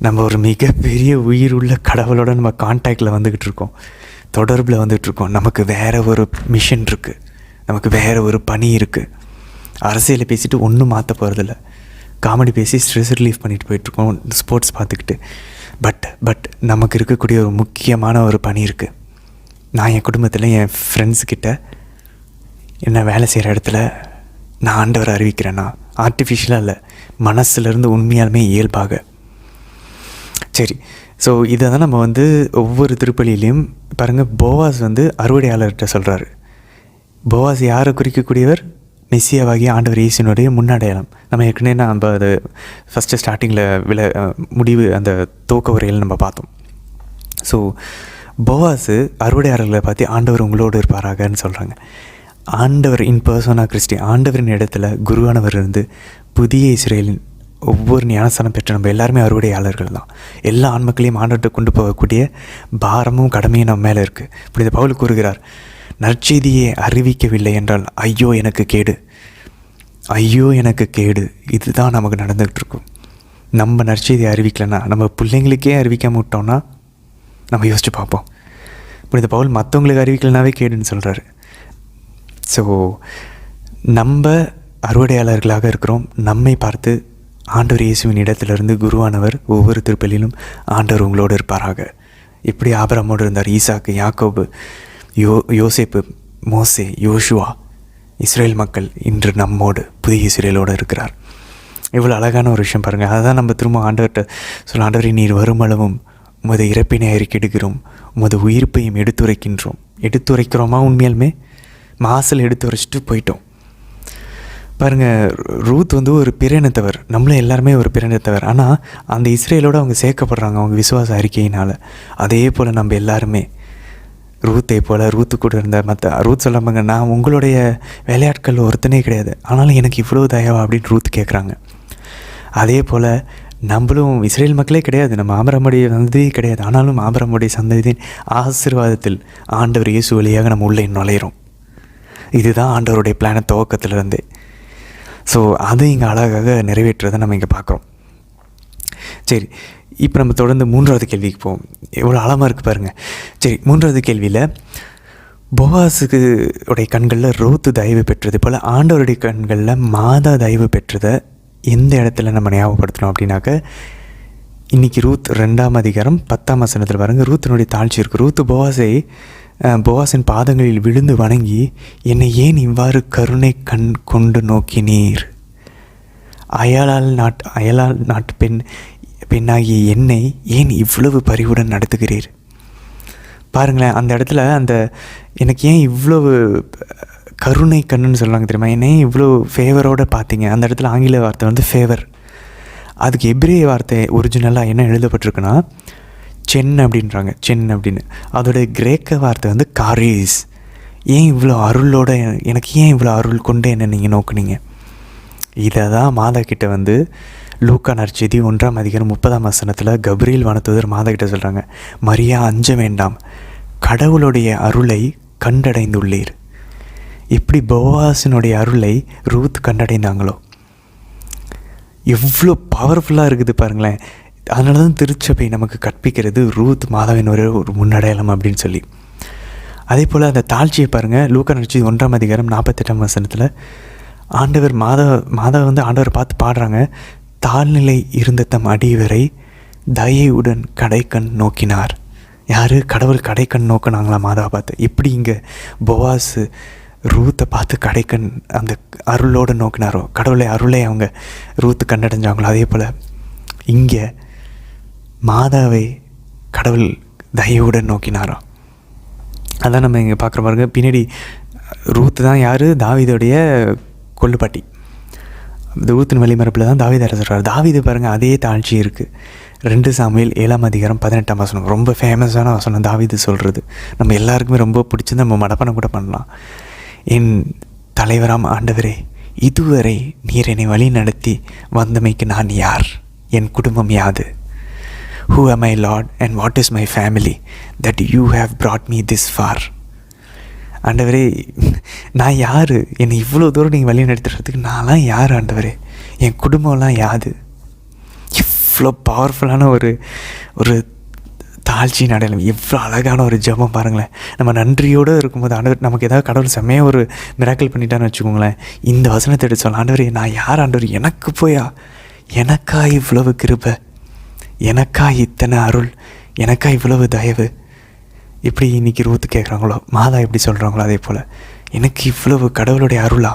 நம்ம ஒரு மிகப்பெரிய உயிர் உள்ள கடவுளோட நம்ம கான்டாக்டில் வந்துக்கிட்டு இருக்கோம், தொடர்பில் வந்துகிட்ருக்கோம். நமக்கு வேறு ஒரு மிஷன் இருக்குது, நமக்கு வேறு ஒரு பணி இருக்குது. அரசியலை பேசிட்டு ஒன்றும் மாற்ற போகிறதில்ல, காமெடி பேசி ஸ்ட்ரெஸ் ரிலீஃப் பண்ணிட்டு போயிட்டுருக்கோம், ஸ்போர்ட்ஸ் பார்த்துக்கிட்டு. பட் நமக்கு இருக்கக்கூடிய ஒரு முக்கியமான ஒரு பணி இருக்குது. நான் என் குடும்பத்தில் என் ஃப்ரெண்ட்ஸுக்கிட்ட என்ன வேலை செய்கிற இடத்துல நான் ஆண்டவரை அறிவிக்கிறேன்னா ஆர்டிஃபிஷியலாக இல்லை, மனசுலேருந்து உண்மையாலுமே இயல்பாக. சரி, ஸோ இதை தான் நம்ம ஒவ்வொரு திருப்பலியிலையும் பாருங்கள். போவாஸ் அறுவடையாளர்கிட்ட சொல்கிறாரு. போவாஸ் யாரை குறிக்கக்கூடியவர்? மெஸ்ஸியாவாகிய ஆண்டவர் இயேசுவினுடைய முன்னடையாளம். நம்ம ஏற்கனவே நம்ம அது ஃபஸ்ட்டு ஸ்டார்டிங்கில் முடிவு அந்த துவக்க உரையில் நம்ம பார்த்தோம். ஸோ போவாஸ் அறுவடையாளர்களை பார்த்து ஆண்டவர் உங்களோடு இருப்பாராகன்னு சொல்கிறாங்க. ஆண்டவர் இன் பர்சனா கிறிஸ்டி, ஆண்டவரின் இடத்துல குருவானவர் புதிய இஸ்ரேலின் ஒவ்வொரு ஞானஸ்தானம் பெற்ற நம்ம எல்லாருமே அறுவடையாளர்கள் தான். எல்லா ஆன்மக்களையும் ஆண்டவர்கிட்ட கொண்டு போகக்கூடிய பாரமும் கடமையும் நம்ம மேலே இருக்குது. இப்படி இந்த பவுல் கூறுகிறார், நற்செய்தியை அறிவிக்கவில்லை என்றால் ஐயோ எனக்கு கேடு, ஐயோ எனக்கு கேடு. இதுதான் நமக்கு நடந்துகிட்டு இருக்கும். நம்ம நற்செய்தியை அறிவிக்கலைன்னா, நம்ம பிள்ளைங்களுக்கே அறிவிக்காம விட்டோம்னா நம்ம யோசிச்சு பார்ப்போம். இப்படி இந்த பவுல் மற்றவங்களுக்கு அறிவிக்கலைனாவே கேடுன்னு சொல்கிறாரு. ஸோ நம்ம அறுவடையாளர்களாக இருக்கிறோம். நம்மை பார்த்து ஆண்டவர் இயேசுவின் இடத்திலிருந்து குருவானவர் ஒவ்வொரு திருப்பலிலும் ஆண்டவர் உங்களோடு இருப்பாராக. இப்படி ஆபிரகாமோடு இருந்தார், ஈசாக்கு, யாக்கோபு, யோசேப்பு, மோசே, யோசுவா, இஸ்ரேல் மக்கள் இன்று நம்மோடு புதிய இஸ்ரேலோடு இருக்கிறார். இவ்வளோ அழகான ஒரு விஷயம் பாருங்கள். அதுதான் நம்ம திரும்ப ஆண்டவர்கிட்ட சொல்ல, ஆண்டவரை நீர் வருமளவும் உமது இறப்பினை அறிக்கிடுகிறோம், உமது உயிர்ப்பையும் எடுத்துரைக்கிறோமா? உண்மையாலுமே மாசில் எடுத்து வரைச்சிட்டு போயிட்டோம். பாருங்கள், ரூத் ஒரு பிறனத்தவர், நம்மளும் எல்லாருமே ஒரு பிறனத்தவர். ஆனால் அந்த இஸ்ரேலோடு அவங்க சேர்க்கப்படுறாங்க அவங்க விசுவாச அறிக்கையினால். அதே போல் நம்ம எல்லாருமே ரூத்தை போல், ரூத்து கூட இருந்த ரூத் சொல்லாமங்க, நான் உங்களுடைய வேலையாட்கள் ஒருத்தனே கிடையாது, ஆனாலும் எனக்கு இவ்வளோ தயவா அப்படின்னு ரூத் கேட்குறாங்க. அதே போல் நம்மளும் இஸ்ரேல் மக்களே கிடையாது, நம்ம ஆபிரகாமுடைய சந்ததி கிடையாது, ஆனாலும் ஆபிரகாமுடைய சந்ததியின் ஆசீர்வாதத்தில் ஆண்டவர் இயேசு வழியாக நம்ம உள்ளே நுழையிறோம். இதுதான் ஆண்டவருடைய பிளான துவக்கத்திலிருந்தே. ஸோ அது இங்கே அழகாக நிறைவேற்றுறதை நம்ம இங்கே பார்க்குறோம். சரி, இப்போ நம்ம தொடர்ந்து 3வது கேள்விக்கு போவோம். எவ்வளோ ஆழமாக இருக்குது பாருங்கள். சரி, 3வது கேள்வியில் போவாஸுக்கு உடைய கண்களில் ரூத்து தயவு பெற்றது போல் ஆண்டவருடைய கண்களில் மாதா தயவு பெற்றதை எந்த இடத்துல நம்ம ஞாபகப்படுத்தணும் அப்படின்னாக்க, இன்றைக்கி ரூத் 2ஆம் அதிகாரம் 10ஆம் வசனத்தில் பாருங்கள், ரூத்தினுடைய தாழ்ச்சி இருக்குது. ரூத்து போவாஸின் பாதங்களில் விழுந்து வணங்கி, என்னை ஏன் இவ்வாறு கருணை கண் கொண்டு நோக்கினீர்? அயலால் நாட்டு பெண்ணாகிய என்னை ஏன் இவ்வளவு பரிவுடன் நடத்துகிறீர்? பாருங்களேன், அந்த இடத்துல எனக்கு ஏன் இவ்வளவு கருணை கண்ணுன்னு சொல்லுவாங்க தெரியுமா? என்னை இவ்வளோ ஃபேவரோடு பார்த்தீங்க. அந்த இடத்துல ஆங்கில வார்த்தை ஃபேவர். அதுக்கு எபிரேய வார்த்தை ஒரிஜினலாக என்ன எழுதப்பட்டிருக்குன்னா சென் அப்படின்றாங்க, சென் அப்படின்னு. அதோடைய கிரேக்க வார்த்தை காரீஸ். ஏன் இவ்வளோ அருளோட, எனக்கு ஏன் இவ்வளோ அருள் கொண்டு என்ன நீங்கள் நோக்குனீங்க? இதை தான் மாதா கிட்ட லூக்கா நற்செய்தி 1ஆம் அதிகாரம் 30ஆம் வசனத்தில் கப்ரியேல் வானதூதர் மாதா கிட்ட சொல்கிறாங்க, மரியா அஞ்ச வேண்டாம், கடவுளுடைய அருளை கண்டடைந்துள்ளீர். எப்படி போவாஸினுடைய அருளை ரூத் கண்டடைந்தாங்களோ எவ்வளோ பவர்ஃபுல்லாக இருக்குது பாருங்களேன். அதனால தான் திருச்சபை நமக்கு கற்பிக்கிறது ரூத் மாதாவின் ஒரு முன்னடையாளம் அப்படின்னு சொல்லி. அதே போல் அந்த தாழ்ச்சியை பாருங்கள். லூக்கா நடிச்சு 1ஆம் அதிகாரம் 48ஆம் வசனத்தில் ஆண்டவர் மாதா வந்து ஆண்டவர் பார்த்து பாடுறாங்க. தாழ்நிலை இருந்த தம் அடியவரை தயையுடன் கடைக்கண் நோக்கினார். யார்? கடவுள் கடைக்கண் நோக்கினாங்களா மாதாவை பார்த்து. எப்படி இங்கே போவாஸ் ரூத்தை பார்த்து கடைக்கண் அந்த அருளோடு நோக்கினாரோ, கடவுளை அருளை அவங்க ரூத்து கண்டடைஞ்சாங்களோ, அதே போல் இங்கே மாதாவை கடவுள் தயவுடன் நோக்கினாரோ. அதான் நம்ம இங்கே பார்க்குற பாருங்க. பின்னாடி ரூத்து தான் யார்? தாவீதுடைய கொள்ளுப்பாட்டி. இந்த ரூத்தின் வழிமரப்பில் தான் தாவீது அரசர். தாவீது பாருங்கள் அதே தாழ்ச்சி இருக்குது. 2 சாமுவேல் 7ஆம் அதிகாரம் 18ஆம் வசனம் ரொம்ப ஃபேமஸான வசனம் தாவீது சொல்கிறது. நம்ம எல்லாருக்குமே ரொம்ப பிடிச்சது, நம்ம மனப்பாடம் கூட பண்ணலாம். என் தலைவராம் ஆண்டவரே, இதுவரை நீர் என்னை வழி நடத்தி வந்தமைக்கு நான் யார்? என் குடும்பம் யாது? Who am I, Lord, and what is my family that you have brought me this far? ஆண்டவரே, நான் யார்? என்னை இவ்வளோ தூரம் நீங்கள் வழி நடத்துறதுக்கு நான்லாம் யார் ஆண்டவரே? என் குடும்பம்லாம் யாது? இவ்வளோ பவர்ஃபுல்லான ஒரு தாழ்ச்சி அடையாளம். எவ்வளோ அழகான ஒரு ஜெபம் பாருங்களேன். நம்ம நன்றியோடு இருக்கும்போது ஆண்டவர் நமக்கு ஏதாவது கடவுள் செம்மையாக ஒரு மிராக்கிள் பண்ணிட்டான்னு வச்சுக்கோங்களேன், இந்த வசனத்தை எடுத்து சொல்லலாம். ஆண்டவரே, நான் யார் ஆண்டவர்? எனக்கு போயா? எனக்கா இவ்வளவு கிருபை? எனக்கா இத்தனை அருள்? எனக்கா இவ்வளவு தயவு? இப்படி இன்றைக்கி ரூத்து கேட்குறாங்களோ, மாதா எப்படி சொல்கிறாங்களோ, அதே போல் எனக்கு இவ்வளவு கடவுளுடைய அருளா,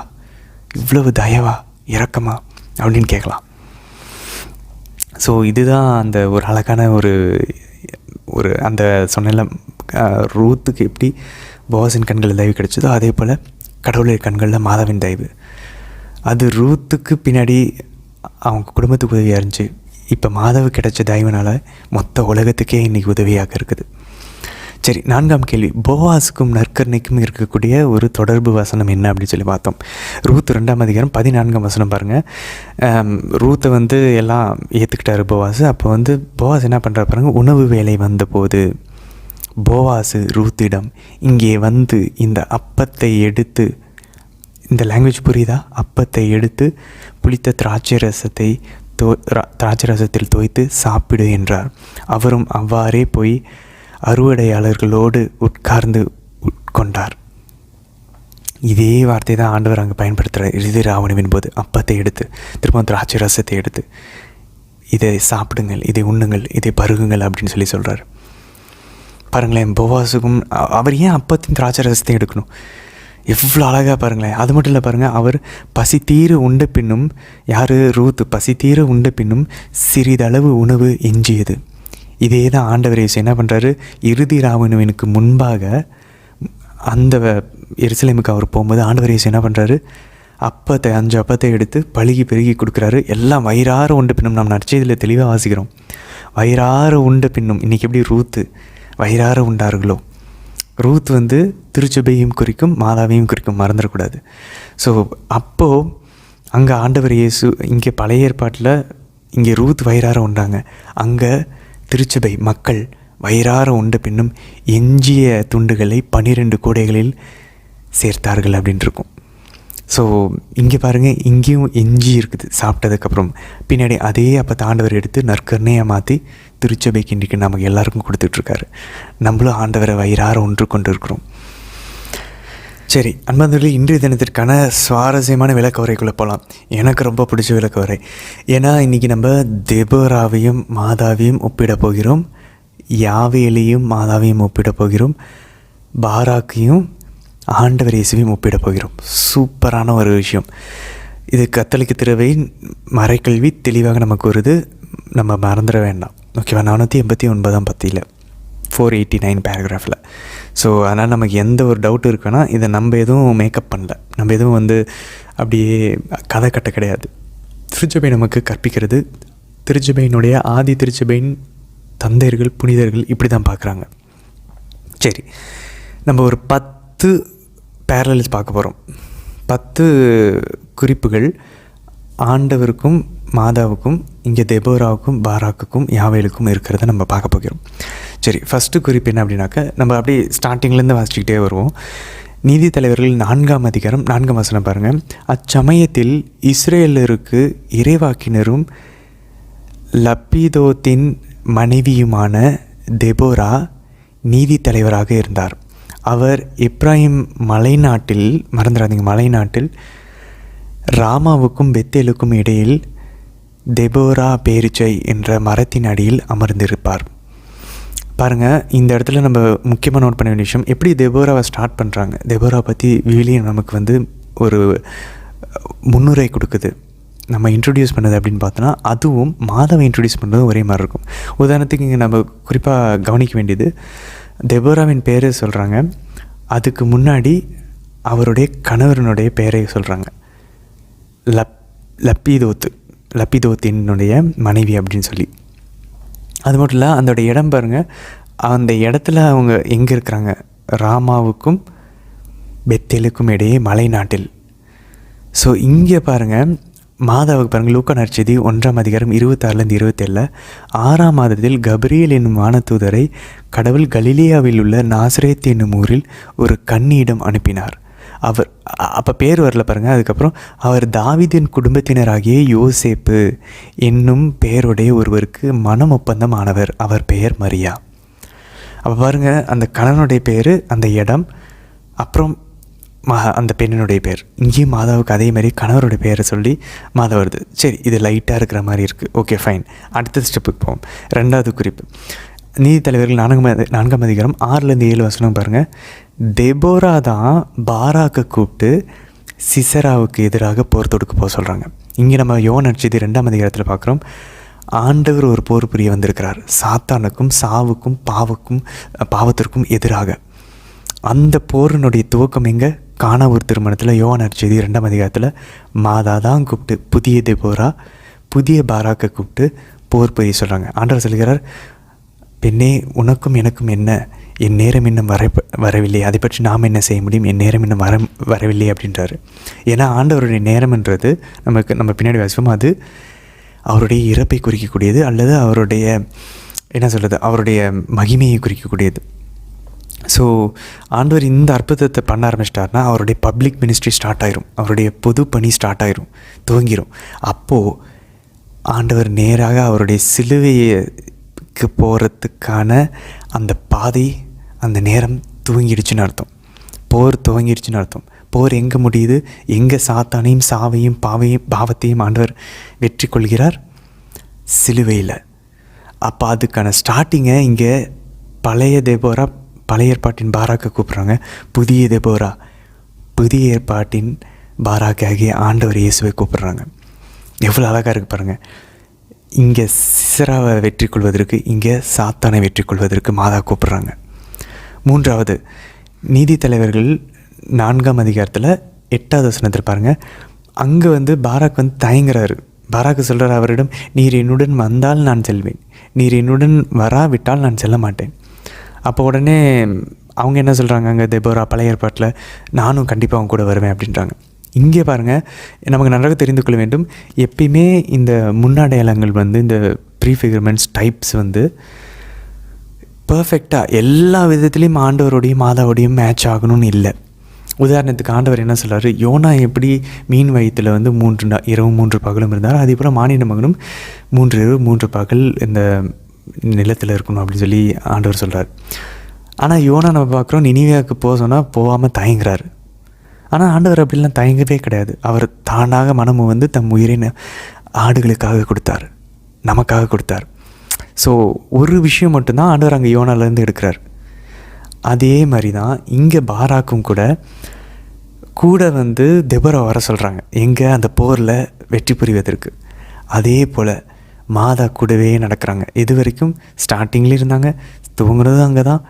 இவ்வளவு தயவா, இரக்கமா அப்படின்னு கேட்கலாம். ஸோ இதுதான் அந்த ஒரு அழகான ஒரு அந்த சொன்ன ரூத்துக்கு எப்படி போவாஸின் கண்களில் தயவு கிடைச்சதோ, அதே போல் கடவுளுடைய கண்களில் மாதாவின் தயவு. அது ரூத்துக்கு பின்னாடி அவங்க குடும்பத்துக்கு உதவியாக இருந்துச்சு. இப்போ மாதாவு கிடைச்ச தயவுனால் மொத்த உலகத்துக்கே இன்றைக்கி உதவியாக இருக்குது. சரி, 4ஆம் கேள்வி. போவாஸுக்கும் நற்கருணைக்கும் இருக்கக்கூடிய ஒரு தொடர்பு வசனம் என்ன அப்படின்னு சொல்லி பார்த்தோம். ரூத் 2ஆம் அதிகாரம் 14ஆம் வசனம் பாருங்கள். ரூத்தை வந்து எல்லாம் ஏற்றுக்கிட்டாரு போவாஸ். அப்போ வந்து போவாஸ் என்ன பண்ணுறாரு பாருங்கள். உணவு வேலை வந்தபோது போவாஸு ரூத்திடம், இங்கே வந்து இந்த அப்பத்தை எடுத்து, இந்த லாங்குவேஜ் புரியுதா? அப்பத்தை எடுத்து புளித்த திராட்சை ரசத்தில் தோய்த்து சாப்பிடு என்றார். அவரும் அவ்வாறே போய் அறுவடையாளர்களோடு உட்கார்ந்து இதே வார்த்தை தான் ஆண்டவர் அங்கே பயன்படுத்துகிறார். இறுதி ராவணவின் போது அப்பத்தை எடுத்து திரும்ப திராட்சை ரசத்தை எடுத்து இதை சாப்பிடுங்கள், இதை உண்ணுங்கள், இதை பருகுங்கள் அப்படின்னு சொல்லி சொல்கிறார். பாருங்களேன், போவாஸுக்கும் அவர் ஏன் அப்பத்தின் திராட்சை ரசத்தை எடுக்கணும்? எவ்வளோ அழகாக பாருங்களேன். அது மட்டும் இல்லை பாருங்கள், அவர் பசித்தீர உண்ட பின்னும், யார்? ரூத் பசித்தீர உண்ட பின்னும் சிறிதளவு உணவு எஞ்சியது. இதே தான் ஆண்டவர் இயேசு என்ன பண்ணுறாரு? இறுதி ராவணனுக்கு முன்பாக அந்த எருசலேமுக்கு அவர் போகும்போது ஆண்டவர் இயேசு என்ன பண்ணுறாரு? 5 அப்பத்தை எடுத்து பழுகி பெருகி கொடுக்குறாரு. எல்லாம் வயிறார உண்ட பின்னும். நாம் நற்செய்தியில் தெளிவாக வாசிக்கிறோம், வயிறார உண்ட பின்னும். இன்றைக்கி எப்படி ரூத்து வயிறார உண்டார்களோ, ரூத் வந்து திருச்சபையும் குறிக்கும், மாதாவையும் குறிக்கும், மறந்துடக்கூடாது. ஸோ அப்போது அங்கே ஆண்டவர் இயேசு, இங்கே பழைய ஏற்பாட்டில் இங்கே ரூத் வயிறார உண்டாங்க, அங்கே திருச்சபை மக்கள் வயிறார உண்ட பின்னும் எஞ்சிய துண்டுகளை 12 கூடைகளில் சேர்த்தார்கள் அப்படின்னு இருக்கும். ஸோ இங்கே பாருங்கள், இங்கேயும் எஞ்சி இருக்குது. சாப்பிட்டதுக்கப்புறம் பின்னாடி அதே அப்போ ஆண்டவர் எடுத்து நற்கருணையாக மாற்றி திருச்சபைக்கு இன்றைக்கி நமக்கு எல்லாருக்கும் கொடுத்துட்ருக்காரு. நம்மளும் ஆண்டவரை வயிறார ஒன்று கொண்டு இருக்கிறோம். சரி அன்பார்ந்தவர்களே, இன்றைய தினத்திற்கான சுவாரஸ்யமான விளக்கவுரைக்குள்ளே போகலாம். எனக்கு ரொம்ப பிடிச்ச விளக்கவுரை. ஏன்னா இன்றைக்கி நம்ம தெபோராவையும் மாதாவையும் ஒப்பிட போகிறோம், யாவேலையும் மாதாவையும் ஒப்பிட போகிறோம், பாராக்கையும் ஆண்டவர் இயேசுவையும் ஒப்பிட போகிறோம். சூப்பரான ஒரு விஷயம் இது. கத்தோலிக்க திருவையின் மறைக்கல்வி தெளிவாக நமக்கு வருது, நம்ம மறந்துட வேண்டாம். ஓகேவா? 489ஆம் பத்தியில் 489 பேராகிராஃபில். ஸோ அதனால் நமக்கு எந்த ஒரு டவுட் இருக்குன்னா, இதை நம்ம எதுவும் மேக்கப் பண்ணல, நம்ம எதுவும் வந்து அப்படியே கதை கட்ட கிடையாது. திருச்சபை நமக்கு கற்பிக்கிறது, திருச்சபையினுடைய ஆதி திருச்சபையின் தந்தையர்கள் புனிதர்கள் இப்படி தான் பார்க்குறாங்க. சரி, நம்ம ஒரு 10 பேரலல்ஸ் பார்க்க போகிறோம். 10 குறிப்புகள் ஆண்டவருக்கும் மாதாவுக்கும் இங்கே தெபோராவுக்கும் பாராக்குக்கும் யாவேலுக்கும் இருக்கிறத நம்ம பார்க்க போகிறோம். சரி, ஃபஸ்ட்டு குறிப்பு என்ன அப்படின்னாக்கா, நம்ம அப்படியே ஸ்டார்டிங்லேருந்து வாசிச்சுக்கிட்டே வருவோம். நீதித்தலைவர்கள் 4ஆம் அதிகாரம் 4ஆம் வசனம் பாருங்கள். அச்சமயத்தில் இஸ்ரேலருக்கு இறைவாக்கினரும் லப்பீதோத்தின் மனைவியுமான தெபோரா நீதித்தலைவராக இருந்தார். அவர் எப்ராயிம் மலைநாட்டில், மறந்துடாதீங்க, மலைநாட்டில் ராமாவுக்கும் பெத்தேலுக்கும் இடையில் தெபோரா பேரிச்சை என்ற மரத்தின் அடியில் அமர்ந்திருப்பார். பாருங்கள், இந்த இடத்துல நம்ம முக்கியமாக நோட் பண்ண வேண்டிய விஷயம், எப்படி தெபோராவை ஸ்டார்ட் பண்ணுறாங்க. தெபோரா பற்றி விவிலியம் நமக்கு ஒரு முன்னுரை கொடுக்குது. நம்ம இன்ட்ரடியூஸ் பண்ணது அப்படின்னு பார்த்தோன்னா அதுவும் மாதாவை இன்ட்ரடியூஸ் பண்ணுறதும் ஒரே மாதிரி இருக்கும். உதாரணத்துக்கு இங்கே நம்ம குறிப்பாக கவனிக்க வேண்டியது, தெபோராவின் பேரை சொல்கிறாங்க, அதுக்கு முன்னாடி அவருடைய கணவரனுடைய பெயரை சொல்கிறாங்க, லப்பிதோத்தினுடைய மனைவி அப்படின்னு சொல்லி. அது மட்டும் இல்லை, அதோடைய இடம் பாருங்கள், அந்த இடத்துல அவங்க எங்கே இருக்கிறாங்க, ராமாவுக்கும் பெத்தேலுக்கும் இடையே மலை நாட்டில். ஸோ இங்கே பாருங்கள், மாதாவுக்கு பாருங்கள், லூக்கா நற்செய்தி 1ஆம் அதிகாரம் 26லேருந்து 27, 6ஆம் மாதத்தில் கபிரியேல் என்னும் வானதூதரை கடவுள் கலிலேயாவில் உள்ள நாசரேத் என்னும் ஊரில் ஒரு கன்னியிடம் அனுப்பினார். அவர் அப்போ பேர் வரல பாருங்கள். அதுக்கப்புறம் அவர் தாவீதின் குடும்பத்தினராகிய யோசேப்பு என்னும் பெயருடைய ஒருவருக்கு மனம் ஒப்பந்தம் ஆனவர். அவர் பெயர் மரியா. அப்போ பாருங்கள், அந்த கணவனுடைய பேர், அந்த இடம், அப்புறம் அந்த பெண்ணினுடைய பேர். இங்கேயும் மாதாவுக்கு அதே மாதிரி கணவருடைய பேரை சொல்லி மாதா வருது. சரி, இது லைட்டாக இருக்கிற மாதிரி இருக்குது. Okay, fine. அடுத்த ஸ்டெப்புக்கு போவோம். 2வது குறிப்பு, நீதித்தலைவர்கள் 4ஆம் அதிகாரம் 6லேருந்து 7 வசனம் பாருங்கள். தெபோரா தான் பாராக்கை கூப்பிட்டு சிசராவுக்கு எதிராக போர் தொடுக்க போக சொல்கிறாங்க. இங்கே நம்ம யோவான் நற்செய்தி 2ஆம் அதிகாரத்தில் பார்க்குறோம், ஆண்டவர் ஒரு போர் புரிய வந்திருக்கிறார், சாத்தானுக்கும் சாவுக்கும் பாவத்திற்கும் எதிராக. அந்த போரினுடைய துவக்கம் எங்கே, கானா ஒரு திருமணத்தில் யோவான் நற்செய்தி 2ஆம் அதிகாரத்தில் மாதா தான் கூப்பிட்டு புதிய தெபோரா புதிய பாராக்கை கூப்பிட்டு போர் புரிய சொல்கிறாங்க. ஆண்டவர் சொல்கிறார், பெண்ணே, உனக்கும் எனக்கும் என்ன, என் நேரம் இன்னும் வரவில்லை, அதை பற்றி நாம் என்ன செய்ய முடியும், என் நேரம் இன்னும் வரவில்லை அப்படின்றாரு. ஏன்னா ஆண்டவருடைய நேரம்ன்றது நம்ம பின்னாடி வாசிப்போம், அது அவருடைய இறப்பை குறிக்கக்கூடியது, அல்லது அவருடைய அவருடைய மகிமையை குறிக்கக்கூடியது. ஸோ ஆண்டவர் இந்த அற்புதத்தை பண்ண ஆரம்பிச்சிட்டார்னா அவருடைய பப்ளிக் மினிஸ்ட்ரி ஸ்டார்ட் ஆயிரும், அவருடைய பொது பணி ஸ்டார்ட் ஆயிரும், துவங்கிரும். அப்போது ஆண்டவர் நேராக அவருடைய சிலுவைக்கு போகிறதுக்கான அந்த பாதை, அந்த நேரம் துவங்கிடுச்சுன்னு அர்த்தம். போர் துவங்கிடுச்சுன்னு அர்த்தம். போர் எங்கே முடியுது, எங்கே சாத்தானையும் சாவையும் பாவத்தையும் ஆண்டவர் வெற்றி கொள்கிறார், சிலுவையில். அப்போ அதுக்கான ஸ்டார்டிங்கை இங்கே பழைய தெபோரா பழைய ஏற்பாட்டின் பாராக்கை கூப்பிட்றாங்க, புதிய தெபோரா புதிய ஏற்பாட்டின் பாராக்காகிய ஆண்டவர் இயேசுவை கூப்பிட்றாங்க. எவ்வளோ அழகாக இருக்குது பாருங்கள். இங்கே சிசராவை வெற்றி கொள்வதற்கு, இங்கே சாத்தானை வெற்றி கொள்வதற்கு மாதா கூப்பிட்றாங்க. 3வது, நீதித்தலைவர்கள் 4ஆம் அதிகாரத்தில் 8வது வசனத்தில் பாருங்கள். அங்கே பாராக் தயங்குறாரு. பாராக்கு சொல்கிறார் அவரிடம், நீர் என்னுடன் வந்தால் நான் செல்வேன், நீர் என்னுடன் வராவிட்டால் நான் செல்ல மாட்டேன். அப்போ உடனே அவங்க என்ன சொல்கிறாங்க, அங்கே தெபோரா பழைய ஏற்பாட்டில், நானும் கண்டிப்பாக அவங்க கூட வருவேன் அப்படின்றாங்க. இங்கே பாருங்கள், நமக்கு நன்றாக தெரிந்து கொள்ள வேண்டும், எப்பயுமே இந்த முன்னடையாளங்கள் இந்த ப்ரீஃபிகர்மெண்ட்ஸ் டைப்ஸ் பர்ஃபெக்டாக எல்லா விதத்துலேயும் ஆண்டவரோடையும் மாதாவோடையும் மேட்ச் ஆகணும்னு இல்லை. உதாரணத்துக்கு ஆண்டவர் என்ன சொல்கிறார், யோனா எப்படி மீன் வயிற்றில் 3 இரவு 3 பகலும் இருந்தார், அதே போல் மானிட மகனும் 3 இரவு 3 பகல் இந்த நிலத்தில் இருக்கணும் அப்படின்னு சொல்லி ஆண்டவர் சொல்கிறார். ஆனால் யோனா நம்ம பார்க்குறோம், நினிவேவுக்கு போக சொன்னால் போகாமல் தயங்குறாரு. ஆனால் ஆண்டவர் அப்படிலாம் தயங்கவே கிடையாது. அவர் தானாக மனமும் தம் உயிரை ஆடுகளுக்காக கொடுத்தார், நமக்காக கொடுத்தார். ஸோ ஒரு விஷயம் மட்டும்தான் ஆண்டவர் அங்கே யோனாலேருந்து எடுக்கிறார். அதே மாதிரி தான் இங்கே பாராக்கும் கூட தெபோரா வர சொல்கிறாங்க, எங்கே அந்த போரில் வெற்றி புரிவதற்கு. அதே போல் மாதா கூடவே நடக்கிறாங்க. இது வரைக்கும் ஸ்டார்டிங்கில் இருந்தாங்க, துவங்குறதும் அங்கே தான்,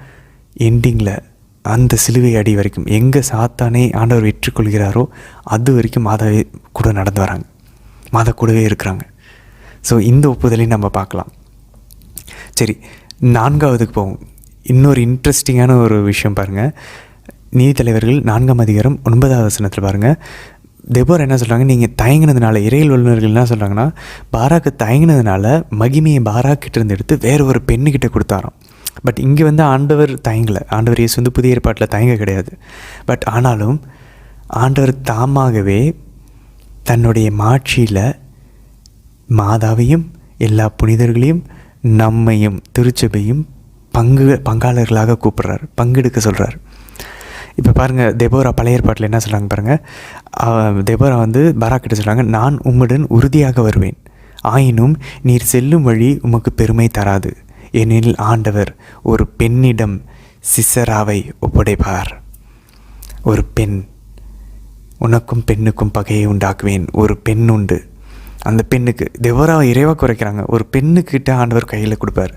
எண்டிங்கில் அந்த சிலுவை அடி வரைக்கும் எங்கே சாத்தானே ஆண்டவர் வெற்றி கொள்கிறாரோ அது வரைக்கும் மாதாவே கூட நடந்து வராங்க, மாதா கூடவே இருக்கிறாங்க. ஸோ இந்த ஒப்புதலையும் நம்ம பார்க்கலாம். சரி, 4வதுக்கு போவோம். இன்னொரு இன்ட்ரெஸ்டிங்கான ஒரு விஷயம் பாருங்கள். நீதித்தலைவர்கள் 4ஆம் அதிகாரம் 9வது வசனத்தில் பாருங்கள். தெபோரா என்ன சொல்கிறாங்க, நீங்கள் தயங்கினதுனால, இறையில் வல்லுநர்கள் என்ன சொல்கிறாங்கன்னா, பாராக்கு தயங்கினதுனால மகிமையை பாராக்கிட்ட இருந்து எடுத்து வேறு ஒரு பெண்ணுக்கிட்ட கொடுத்தாராம். பட் இங்கே வந்து ஆண்டவர் தயங்கலை. ஆண்டவர் இயேசு வந்து புதிய ஏற்பாட்டில் தயங்க கிடையாது. பட் ஆனாலும் ஆண்டவர் தாமாகவே தன்னுடைய மாட்சியில் மாதாவையும் எல்லா புனிதர்களையும் நம்மையும் திருச்சபையும் பங்காளர்களாக கூப்பிட்றாரு, பங்கெடுக்க சொல்கிறார். இப்போ பாருங்கள், தெபோரா பழைய ஏற்பாட்டில் என்ன சொல்கிறாங்க பாருங்கள். தெபோரா வந்து பாராக்கிட்ட சொல்கிறாங்க, நான் உம்முடன் உறுதியாக வருவேன், ஆயினும் நீர் செல்லும் வழி உமக்கு பெருமை தராது, ஏனெனில் ஆண்டவர் ஒரு பெண்ணிடம் சிசராவை ஒப்படைப்பார். ஒரு பெண், உனக்கும் பெண்ணுக்கும் பகையை உண்டாக்குவேன். ஒரு பெண் உண்டு, அந்த பெண்ணுக்கு தெபோராவை இறைவாக குறைக்கிறாங்க. ஒரு பெண்ணுக்கிட்ட ஆண்டவர் கையில் கொடுப்பார்.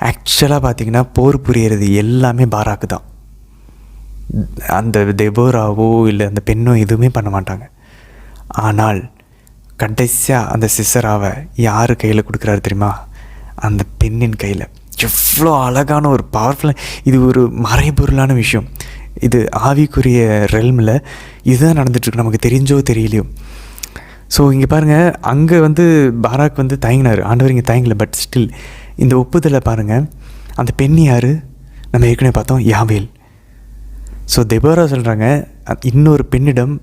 ஆக்சுவலாக பார்த்திங்கன்னா போர் புரியறது எல்லாமே பாராக்கு தான். அந்த தெபோராவோ இல்லை அந்த பெண்ணோ எதுவுமே பண்ண மாட்டாங்க. ஆனால் கடைசியாக அந்த சிசராவை யார் கையில் கொடுக்குறாரு தெரியுமா? அந்த பெண்ணின் கையில். எவ்வளோ அழகான ஒரு பவர்ஃபுல்லாக, இது ஒரு மறைபொருளான விஷயம். இது ஆவிக்குரிய ரெல்மில் இதுதான் நடந்துகிட்ருக்கு, நமக்கு தெரிஞ்சோ தெரியலையோ. ஸோ இங்கே பாருங்கள், அங்கே வந்து பாராக் வந்து தயங்கினார், ஆண்டவர் இங்கே தயங்கலை. பட் ஸ்டில் இந்த ஒப்புதலை பாருங்கள். அந்த பெண் யார்? நம்ம ஏற்கனவே பார்த்தோம், யாவேல். ஸோ தெபோரா சொல்கிறாங்க, இன்னொரு பெண்ணிடம்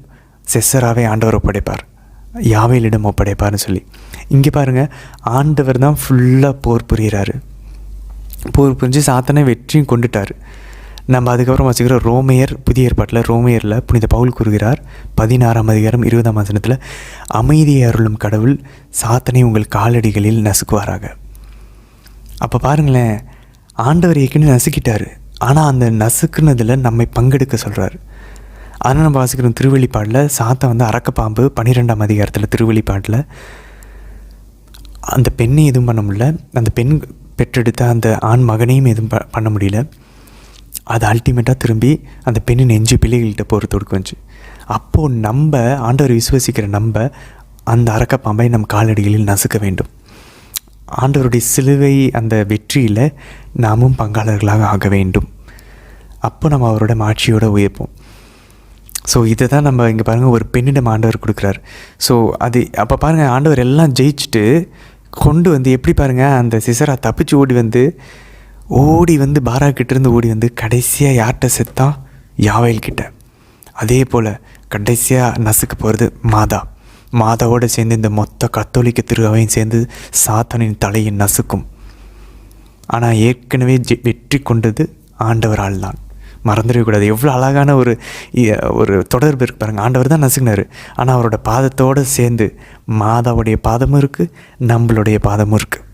சிசராவை ஆண்டவர் ஒப்படைப்பார், யாவேலிடம் ஒப்படைப்பார்னு சொல்லி. இங்கே பாருங்கள், ஆண்டவர் தான் ஃபுல்லாக போர் புரிகிறாரு. போர் புரிஞ்சு சாத்தானை வெற்றியும் கொண்டுட்டார். நம்ம அதுக்கப்புறம் வச்சுக்கிறோம் ரோமையர், புதிய ஏற்பாட்டில் ரோமையரில் புனித பவுல் கூறுகிறார் 16ஆம் அதிகாரம் 20ஆம் வசனத்தில், அமைதியை அருளும் கடவுள் சாத்தானை உங்கள் காலடிகளில் நசுக்குவாராக. அப்போ பாருங்களேன், ஆண்டவர் ஏற்கனவே நசுக்கிட்டார், ஆனால் அந்த நசுக்குனதில் நம்மை பங்கெடுக்க சொல்கிறார். அதனால் நம்ம வாசிக்கிறோம் திருவெளிப்பாட்டில் சாத்தான் வந்து அரக்கப்பாம்பு 12ஆம் அதிகாரத்தில் திருவெளிப்பாட்டில் அந்த பெண்ணை எதுவும் பண்ண முடியல, அந்த பெண் பெற்றெடுத்த அந்த ஆண் மகனையும் எதுவும் பண்ண முடியல. அது அல்டிமேட்டாக திரும்பி அந்த பெண்ணின் 5 பிள்ளைகள்கிட்ட போகிறதுக்கு வந்துச்சு. அப்போது நம்ம ஆண்டவர் விசுவசிக்கிற நம்ம அந்த அரக்கப்பாம்பை நம் காலடிகளில் நசுக்க வேண்டும். ஆண்டவருடைய சிலுவை அந்த வெற்றியில் நாமும் பங்காளர்களாக ஆக வேண்டும். அப்போ நம்ம அவரோட மாட்சியோடு உயர்ப்போம். ஸோ இதை தான் நம்ம இங்கே பாருங்கள், ஒரு பெண்ணிடம் ஆண்டவர் கொடுக்குறார். ஸோ அது அப்போ பாருங்கள், ஆண்டவர் எல்லாம் ஜெயிச்சுட்டு கொண்டு வந்து எப்படி பாருங்கள், அந்த சிசரா தப்பிச்சு ஓடி வந்து பாராக்கிட்டேருந்து ஓடி வந்து கடைசியாக யார்கிட்ட செத்தான்? யாவேல்கிட்ட. அதே போல் கடைசியாக நசுக்க போகிறது மாதாவோடு சேர்ந்து இந்த மொத்த கத்தோலிக்க திருவையும் சேர்ந்து சாத்தானின் தலையை நசுக்கும். ஆனால் ஏற்கனவே வெற்றி கொண்டது ஆண்டவரால் தான், மறந்துடக்கூடாது. எவ்வளோ அழகான ஒரு தொடர்பு இருக்கு பாருங்கள். ஆண்டவர் தான் நசுங்கினார், ஆனால் அவரோட பாதத்தோடு சேர்ந்து மாதாவுடைய பாதமும் இருக்குது, நம்மளுடைய பாதமும் இருக்குது.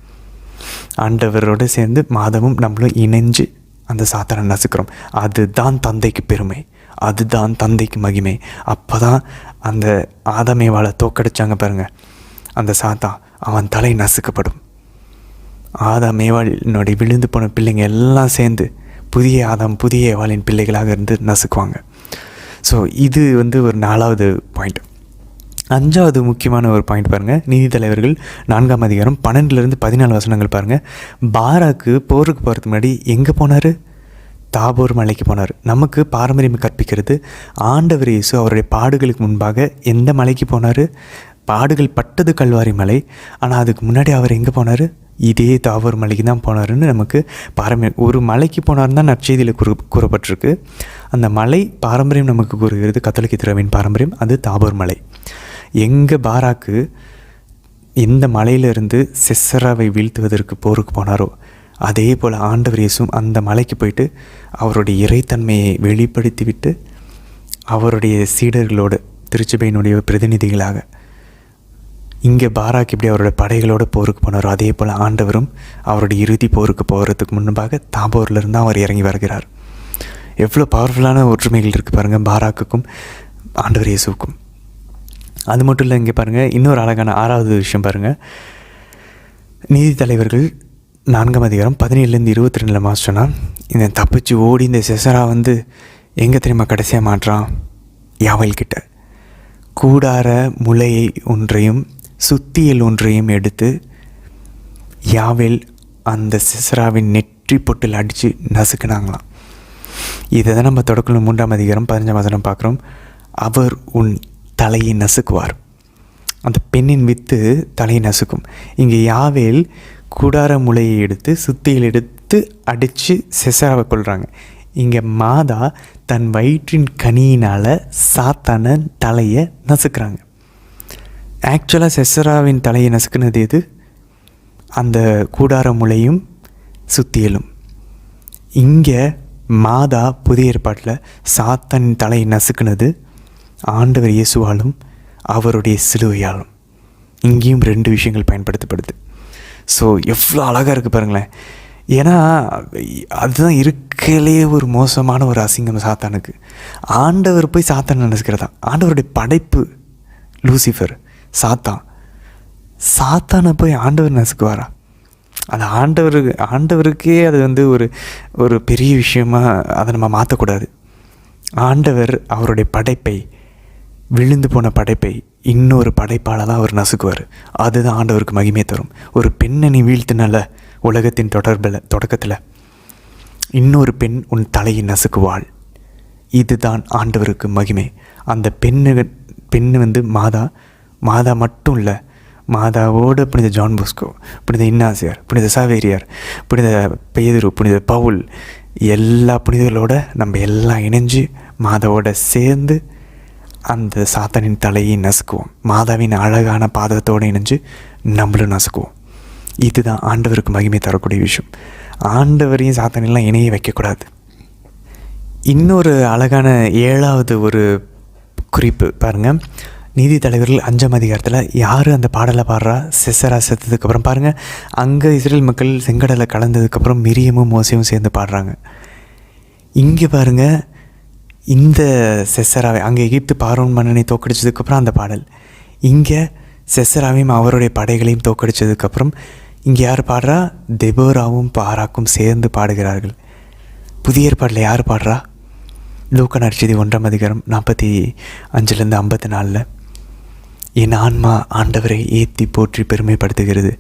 ஆண்டவரோடு சேர்ந்து மாதமும் நம்மளும் இணைஞ்சு அந்த சாத்தானை நசுக்கிறோம். அதுதான் தந்தைக்கு பெருமை, அதுதான் தந்தைக்கு மகிமை. அப்போ தான் அந்த ஆதாமேவாளை தோக்கடிச்சாங்க பாருங்கள், அந்த சாத்தான் அவன் தலை நசுக்கப்படும். ஆதாமேவாளினுடைய விழுந்து போன பிள்ளைங்க எல்லாம் சேர்ந்து புதிய ஆதாம் புதிய ஏவாளின் பிள்ளைகளாக இருந்து நசுக்குவாங்க. ஸோ இது வந்து ஒரு 4வது பாயிண்ட். 5வது முக்கியமான ஒரு பாயிண்ட் பாருங்கள், நீதித்தலைவர்கள் 4ஆம் அதிகாரம் 12லேருந்து 14 வசனங்கள் பாருங்கள். பாராக்கு போருக்கு போகிறதுக்கு முன்னாடி எங்கே போனார்? தாபோர் மலைக்கு போனார். நமக்கு பாரம்பரியம் கற்பிக்கிறது, ஆண்டவர் இயேசு அவருடைய பாடுகளுக்கு முன்பாக எந்த மலைக்கு போனார்? பாடுகள் பட்டது கல்வாரி மலை. ஆனால் அதுக்கு முன்னாடி அவர் எங்கே போனார்? இதே தாபோர் மலைக்கு தான் போனாருன்னு நமக்கு பாரம்பரியம். ஒரு மலைக்கு போனார்னு தான் நற்செய்தியில் கூறப்பட்டிருக்கு. அந்த மலை பாரம்பரியம் நமக்கு கூறுகிறது, கத்தோலிக்க திருவின் பாரம்பரியம், அது தாபோர் மலை. எங்கே பாராக்கு எந்த மலையிலிருந்து சிசராவை வீழ்த்துவதற்கு போருக்கு போனாரோ அதே போல் ஆண்டவர் இயேசுவும் அந்த மலைக்கு போயிட்டு அவருடைய இறைத்தன்மையை வெளிப்படுத்திவிட்டு அவருடைய சீடர்களோடு திருச்சபையினுடைய பிரதிநிதிகளாக இங்கே பாராக் இப்படி அவரோட படைகளோடு போருக்கு போனாரோ அதே போல் ஆண்டவரும் அவருடைய இறுதி போருக்கு போகிறதுக்கு முன்பாக தாபோர்லேருந்து அவர் இறங்கி வருகிறார். எவ்வளோ பவர்ஃபுல்லான ஒற்றுமைகள் இருக்குது பாருங்கள் பாராக்குக்கும் ஆண்டவர் இயேசுக்கும். அது மட்டும் இல்லை, இங்கே பாருங்கள் இன்னொரு அழகான 6வது விஷயம் பாருங்கள். நீதித்தலைவர்கள் 4ஆம் அதிகாரம் 17லேருந்து 22 மாஸ்டர்னா, இந்த தப்பிச்சு ஓடி இந்த சிசரா வந்து எங்கே தெரியுமா கடைசியாக மாட்டுறான்? யாவேல்கிட்ட. கூடார முளையை ஒன்றையும் சுத்தியல் ஒன்றையும் எடுத்து யாவேல் அந்த சிசராவின் நெற்றி பொட்டில் அடித்து நசுக்குனாங்களாம். இதை தான் நம்ம தொடக்கம் 3ஆம் அதிகாரம் 15ஆம் வசனம் பார்க்குறோம். அவர் உன் தலையை நசுக்குவார். அந்த பெண்ணின் வித்து தலையை நசுக்கும். இங்கே யாவேல் கூடார முளையை எடுத்து சுத்தியில் கொடுத்து அடித்து சிசராவை கொள்கிறாங்க. இங்கே மாதா தன் வயிற்றின் கனியினால் சாத்தான தலையை நசுக்கிறாங்க. ஆக்சுவலாக சிசராவின் தலையை நசுக்குனது எது? அந்த கூடார முளையும் சுத்தியலும். இங்கே மாதா புதிய ஏற்பாட்டில் சாத்தானின் தலையை நசுக்குனது ஆண்டவர் இயேசுவாலும் அவருடைய சிலுவையாலும். இங்கேயும் 2 விஷயங்கள் பயன்படுத்தப்படுது. ஸோ எவ்வளோ அழகாக இருக்குது பாருங்களேன். ஏன்னா அதுதான் இருக்கலே ஒரு மோசமான ஒரு அசிங்கம் சாத்தானுக்கு. ஆண்டவர் போய் சாத்தான் நசுக்கிறதா? ஆண்டவருடைய படைப்பு லூசிஃபர் சாத்தானை போய் ஆண்டவர் நசுக்குவாரா? அது ஆண்டவருக்கே அது வந்து ஒரு பெரிய விஷயமாக அதை நம்ம மாற்றக்கூடாது. ஆண்டவர் அவருடைய படைப்பை, விழுந்து போன படைப்பை இன்னொரு படைப்பால் தான் அவர் நசுக்குவார். அதுதான் ஆண்டவருக்கு மகிமை தரும். ஒரு பெண்ணை நீ வீழ்த்தினால உலகத்தின் தொடக்கத்தில் இன்னொரு பெண் உன் தலையை நசுக்குவாள். இதுதான் ஆண்டவருக்கு மகிமை. அந்த பெண்ணு வந்து மாதா மட்டும் இல்லை, மாதாவோடு புனித ஜான் போஸ்கோ, புனித இன்னாசியார், புனித சாவேரியார், புனித பேதுரு, புனித பவுல், எல்லா புனிதர்களோட நம்ம எல்லாம் இணைஞ்சு மாதாவோட சேர்ந்து அந்த சாத்தானின் தலையை நசுக்குவோம். மாதாவின் அழகான பாதத்தோடு இணைஞ்சு நம்மளும் நசுக்குவோம். இதுதான் ஆண்டவருக்கு மகிமை தரக்கூடிய விஷயம். ஆண்டவரையும் சாத்தானெல்லாம் இணைய வைக்கக்கூடாது. இன்னொரு அழகான 7வது ஒரு குறிப்பு பாருங்கள். நீதித்தலைவர்கள் 5ஆம் அதிகாரத்தில் யார் அந்த பாடலை பாடுறா? சிசரா செத்ததுக்கப்புறம் பாருங்கள், அங்கே இஸ்ரேல் மக்கள் செங்கடலை கலந்ததுக்கப்புறம் மிரியமும் மோசையும் சேர்ந்து பாடுறாங்க. இங்கே பாருங்கள், இந்த சிசராவை அங்கே எகிப்து பார்வோன் மன்னனை தோக்கடிச்சதுக்கப்புறம் அந்த பாடல். இங்கே சிசராவையும் அவருடைய படைகளையும் தோக்கடிச்சதுக்கப்புறம் இங்கே யார் பாடுறா? தெபோராவும் பாராக்கும் சேர்ந்து பாடுகிறார்கள். புதிய ஏற்பாட்டில் யார் பாடுறா? லூக்கா நற்செய்தி 1ஆம் அதிகாரம் 45 54. என் ஆன்மா ஆண்டவரை ஏற்றி போற்றி பெருமைப்படுத்துகிறது,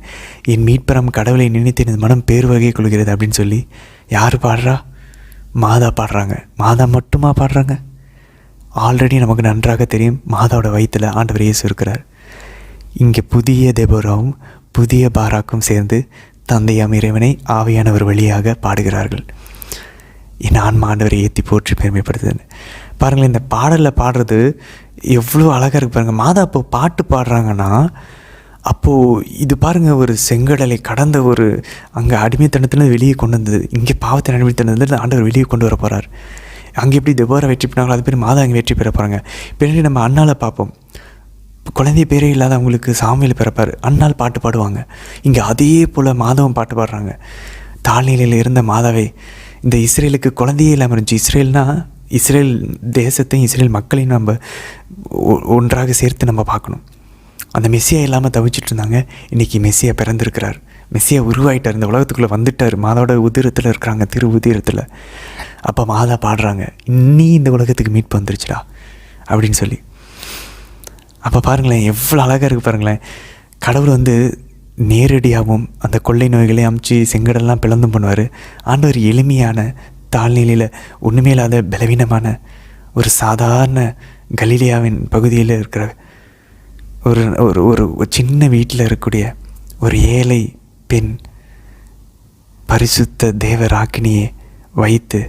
என் மீட்பரம் கடவுளை நினைத்து எனது மனம் பேர் வகை கொள்கிறது அப்படின்னு சொல்லி யார் பாடுறா? மாதா பாடுறாங்க. மாதா மட்டுமா பாடுறாங்க? ஆல்ரெடி நமக்கு நன்றாக தெரியும், மாதாவோட வயிற்றில் ஆண்டவர் இயேசு இருக்கிறார். இங்கே புதிய தெபோராவும் புதிய பாராக்கும் சேர்ந்து தந்தையாம் இறைவனை ஆவியானவர் வழியாக பாடுகிறார்கள். என் ஆன்மா ஆண்டவரை ஏற்றி போற்றி பெருமைப்படுத்துதுன்னு பாருங்களேன். இந்த பாடலில் பாடுறது எவ்வளோ அழகாக இருக்கு பாருங்கள். மாதா அப்போ பாட்டு பாடுறாங்கன்னா, அப்போது இது பாருங்கள், ஒரு செங்கடலை கடந்த ஒரு அங்கே அடிமைத்தனத்தில் வெளியே கொண்டு வந்தது, இங்கே பாவத்தின் அடிமைத்தனத்தில் ஆண்டவர் வெளியே கொண்டு வர போகிறார். அங்கே எப்படி தெபோரா வெற்றி பெற்றாங்களோ அது பேர் மாதா அங்கே வெற்றி பெற போகிறாங்க. பின்னாடி நம்ம அண்ணாலை பார்ப்போம், குழந்தை பேரே இல்லாத அவங்களுக்கு சாமியில் பிறப்பார், அண்ணால் பாட்டு பாடுவாங்க. இங்கே அதே போல் மாதவம் பாட்டு பாடுறாங்க. தாழ்நிலையில் இருந்த மாதாவை இந்த இஸ்ரேலுக்கு குழந்தையே இல்லாமல் இருந்துச்சு. இஸ்ரேல் தேசத்தையும் இஸ்ரேல் மக்களையும் நம்ம ஒன்றாக சேர்த்து நம்ம பார்க்கணும். அந்த மெஸ்ஸியா இல்லாமல் தவிச்சிட்டு இருந்தாங்க. இன்றைக்கி மெஸ்ஸியா பிறந்திருக்கிறார், மெஸ்ஸியா உருவாயிட்டார், இந்த உலகத்துக்குள்ளே வந்துட்டார், மாதாவோட உதிரத்தில் இருக்கிறாங்க, திரு உதிரத்தில். அப்போ மாதா பாடுறாங்க, இன்னி இந்த உலகத்துக்கு மீட்பு வந்துருச்சுடா அப்படின்னு சொல்லி. அப்போ பாருங்களேன் எவ்வளோ அழகாக இருக்குது பாருங்களேன். கடவுள் வந்து நேரடியாகவும் அந்த கொள்ளை நோய்களை அமைச்சு செங்கடெல்லாம் பிளந்தும் பண்ணுவார். ஆண்டவர் எளிமையான தாழ்நிலையில் ஒன்றுமே இல்லாத பலவீனமான ஒரு சாதாரண கலிலியாவின் பகுதியில் இருக்கிற ஒரு ஒரு ஒரு சின்ன வீட்டில் இருக்கக்கூடிய ஒரு ஏழை பெண் பரிசுத்த தேவ ராக்கினியை வைத்து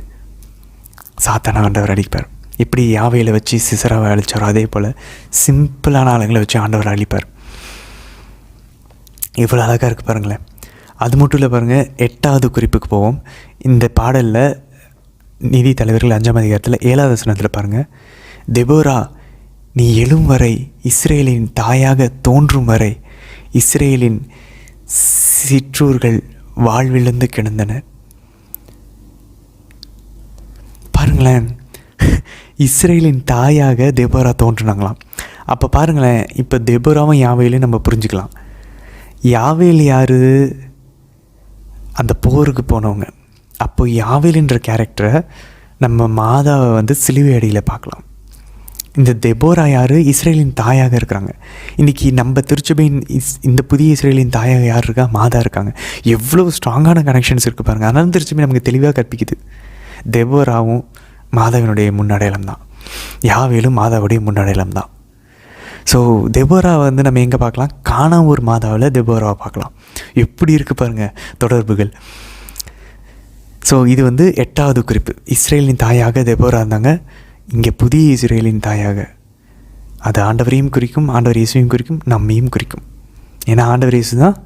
சாத்தான ஆண்டவர் அழிப்பார். இப்படி யாவையில் வச்சு சிசராவை அழித்தாரோ அதே போல் சிம்பிளான ஆளுங்களை வச்சு ஆண்டவர் அழிப்பார். இவ்வளோ அழகாக இருக்குது பாருங்களேன். அது மட்டும் இல்லை பாருங்கள், 8வது குறிப்புக்கு போவோம். இந்த பாடலில் நீதி தலைவர்கள் 5ஆம் அதிகாரத்தில் 7வது வசனத்தில் பாருங்கள், தெபோரா நீ எழும் வரை, இஸ்ரேலின் தாயாக தோன்றும் வரை இஸ்ரேலின் சிற்றூர்கள் வாழ்விழந்து கிடந்தனர். பாருங்களேன், இஸ்ரேலின் தாயாக தெபோரா தோன்றுனாங்களாம். அப்போ பாருங்களேன், இப்போ தெபோராவும் யாவையிலையும் நம்ம புரிஞ்சுக்கலாம். யாவேல் யார்? அந்த போருக்கு போனவங்க. அப்போ யாவேல்ன்ற கேரக்டரை நம்ம மாதாவை வந்து சிலுவை அடியில் பார்க்கலாம். இந்த தெபோரா யார்? இஸ்ரேலின் தாயாக இருக்கிறாங்க. இன்றைக்கி நம்ம திருச்சபையின் இந்த புதிய இஸ்ரேலின் தாயாக யார் இருக்கா? மாதா இருக்காங்க. எவ்வளோ ஸ்ட்ராங்கான கனெக்ஷன்ஸ் இருக்குது பாருங்கள். அதனால திருச்சபை நமக்கு தெளிவாக கற்பிக்குது. தெபோராவும் மாதாவினுடைய முன்னடையாளம் தான், யாவேலும் மாதாவுடைய முன்னடையாளம் தான். ஸோ தெபோராவை வந்து நம்ம எங்கே பார்க்கலாம்? கானாவூர் மாதாவில் தெபோராவை பார்க்கலாம். எப்படி இருக்குது பாருங்கள் தொடர்புகள். ஸோ இது வந்து 8வது குறிப்பு. இஸ்ரேலின் தாயாக தெபோரா இருந்தாங்க. இங்கே புதிய இஸ்ரேலின் தாயாக, அது ஆண்டவரையும் குறிக்கும், ஆண்டவர் இயேசுவையும் குறிக்கும், நம்மையும் குறிக்கும். ஏன்னா ஆண்டவர் இயேசு தான்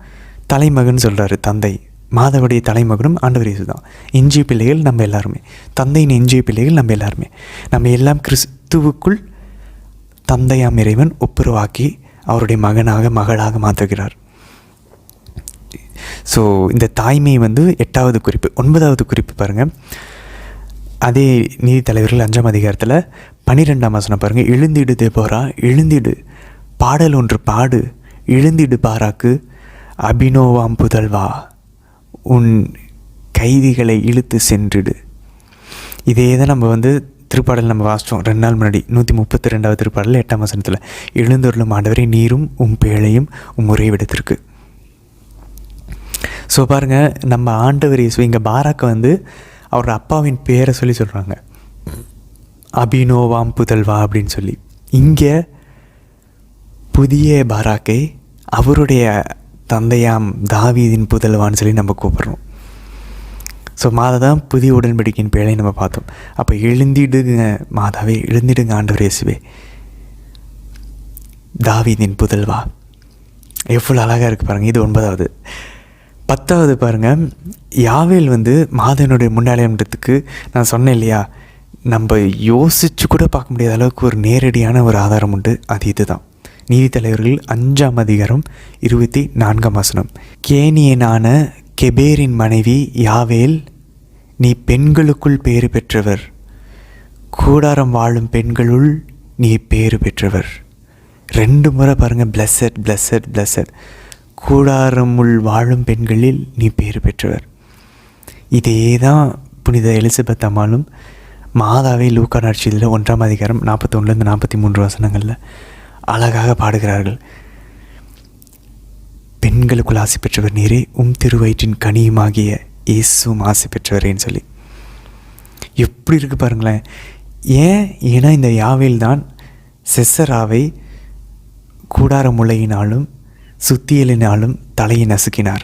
தலைமகன் சொல்கிறாரு. தந்தை மாதாவுடைய தலைமகனும் ஆண்டவர் இயேசு தான். எஞ்சிய பிள்ளைகள் நம்ம எல்லாருமே, தந்தையின் எஞ்சிய பிள்ளைகள் நம்ம எல்லாருமே. நம்ம எல்லாம் கிறிஸ்துவுக்குள் தந்தையாம் இறைவன் ஒப்புரவாக்கி அவருடைய மகனாக மகளாக மாற்றுகிறார். ஸோ இந்த தாய்மை வந்து 8வது குறிப்பு. 9வது குறிப்பு பாருங்கள். அதே நீதித்தலைவர்கள் 5ஆம் அதிகாரத்தில் 12ஆம் வசனம் பாருங்கள். எழுந்திடு தெபோரா, எழுந்திடு, பாடல் ஒன்று பாடு, எழுந்திடு பாராக்கு, அபினோவாம் புதல்வா, உன் கைதிகளை இழுத்து சென்றிடு. இதே தான் நம்ம வந்து திருப்பாடல் நம்ம வாசித்தோம் 2 நாள் முன்னாடி. 132வது திருப்பாடல் 8ஆம் வசனத்தில், எழுந்தருளும் ஆண்டவரை நீரும் உம் பேழையும் உம் உறைவிடத்திற்கு. ஸோ பாருங்கள், நம்ம ஆண்டவர் இயேசு இங்கே பாராக்கை வந்து அவரோட அப்பாவின் பேரை சொல்லி சொல்கிறாங்க, அபினோவாம் புதல்வா அப்படின்னு சொல்லி. இங்கே புதிய பாராக்கை அவருடைய தந்தையாம் தாவீதின் புதல்வான்னு சொல்லி நம்ம கூப்பிட்றோம். ஸோ மாதா தான் புதிய உடன்படிக்கையின் பேழை நம்ம பார்த்தோம். அப்போ எழுந்திடுங்க மாதாவே, எழுந்திடுங்க ஆண்டவர் இயேசுவே, தாவீதின் புதல்வா. எவ்வளோ அழகாக இருக்குது பாருங்கள். இது 9வது. 10வது பாருங்கள். யாவேல் வந்து மாதனுடைய முன்னாடின்றதுக்கு நான் சொன்னேன் இல்லையா, நம்ம யோசித்து கூட பார்க்க முடியாத அளவுக்கு ஒரு நேரடியான ஒரு ஆதாரம் உண்டு. அது இதுதான். நீதித்தலைவர்கள் 5ஆம் அதிகாரம் 24ஆம் வசனம். கேனியனான கெபேரின் மனைவி யாவேல், நீ பெண்களுக்குள் பேறு பெற்றவர், கூடாரம் வாழும் பெண்களுள் நீ பேறு பெற்றவர். 2 முறை பாருங்கள், பிளஸட் பிளஸட் பிளஸட். கூடாரமுள் வாழும் பெண்களில் நீ பேறு பெற்றவர். இதே தான் புனித எலிசபெத் அம்மாளும் மாதாவை லூக்கா நற்செய்தியில் 1ஆம் அதிகாரம் 41 43 வசனங்களில் அழகாக பாடுகிறார்கள். பெண்களுக்குள் ஆசை பெற்றவர் நீரே, உம் திருவயிற்றின் கனியுமாகிய இயேசுவும் ஆசை பெற்றவரேன்னு சொல்லி. எப்படி இருக்குது பாருங்களேன். ஏன்னா இந்த யாவேல் தான் செசராவை கூடார முளையினாலும் சுத்தியலினாலும் தலையை நசுக்கினார்.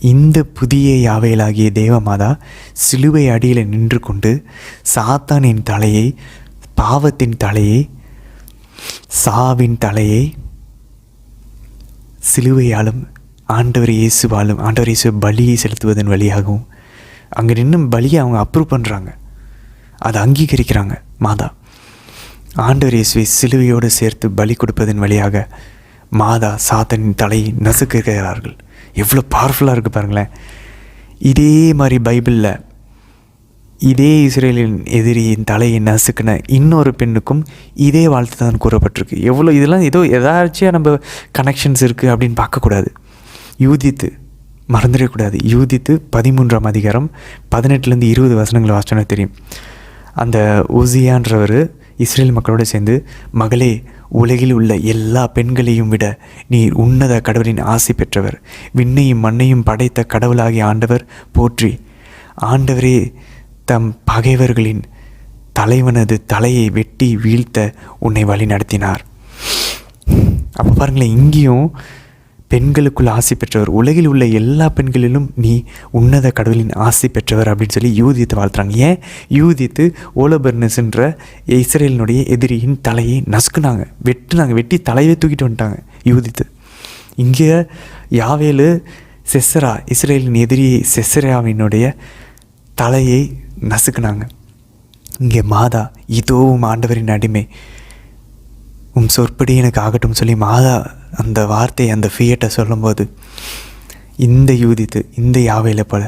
இந்த புதிய யாவேலாகிய தேவமாதா சிலுவை அடியில் நின்று கொண்டு சாத்தானின் தலையை, பாவத்தின் தலையை, சாவின் தலையை சிலுவையாலும் ஆண்டவர் இயேசுவாலும், ஆண்டவர் இயேசு பலியை செலுத்துவதன் வழியாகவும் அங்கே நின்று பலியை அவங்க அப்ரூவ் பண்ணுறாங்க, அதை அங்கீகரிக்கிறாங்க. மாதா ஆண்டவர் இயேசுவை சிலுவையோடு சேர்த்து பலி கொடுப்பதன் வழியாக மாதா சாத்தானின் தலையை நசுக்குகிறார்கள். எவ்வளோ பவர்ஃபுல்லாக இருக்குது பாருங்களேன். இதே மாதிரி பைபிளில் இதே இஸ்ரேலின் எதிரியின் தலையை நசுக்கின இன்னொரு பெண்ணுக்கும் இதே வாழ்த்து தான் கூறப்பட்டிருக்கு. எவ்வளோ இதெல்லாம் ஏதோ எதாச்சும் நம்ம கனெக்ஷன்ஸ் இருக்குது அப்படின்னு பார்க்கக்கூடாது. யூதித்து மறந்துடக்கூடாது. யூதித்து 13ஆம் அதிகாரம் 18 20 வசனங்களை வாசிச்சோன்னா தெரியும். அந்த உசியான்றவர் இஸ்ரேல் மக்களோடு சேர்ந்து, மகளே, உலகில் உள்ள எல்லா பெண்களையும் விட நீர் உன்னத கடவுளின் ஆசை பெற்றவர், விண்ணையும் மண்ணையும் படைத்த கடவுளாகிய ஆண்டவர் போற்றி, ஆண்டவரே தம் பகைவர்களின் தலைவனது தலையை வெட்டி வீழ்த்த உன்னை வழி நடத்தினார். அப்போ பாருங்களேன், இங்கேயும் பெண்களுக்குள் ஆசை பெற்றவர், உலகில் உள்ள எல்லா பெண்களிலும் நீ உன்னத கடவுளின் ஆசை பெற்றவர் அப்படின்னு சொல்லி யூதித்து வாழ்த்துறாங்க. ஏன்? யூதித்து ஓலபர்னஸ்ன்ற இஸ்ரேலினுடைய எதிரியின் தலையை நசுக்குனாங்க, வெட்டி தலையை தூக்கிட்டு வந்துட்டாங்க யூதித்து. இங்கே யாவேலு செசரா, இஸ்ரேலின் எதிரி செசராவினுடைய தலையை நசுக்குனாங்க. இங்கே மாதா, இதோவும் ஆண்டவரின் அடிமை, உம் சொற்படி எனக்கு ஆகட்டும் சொல்லி மாதா அந்த வார்த்தையை, அந்த ஃபியட்டை சொல்லும்போது, இந்த யூதித்து, இந்த யாவேல போல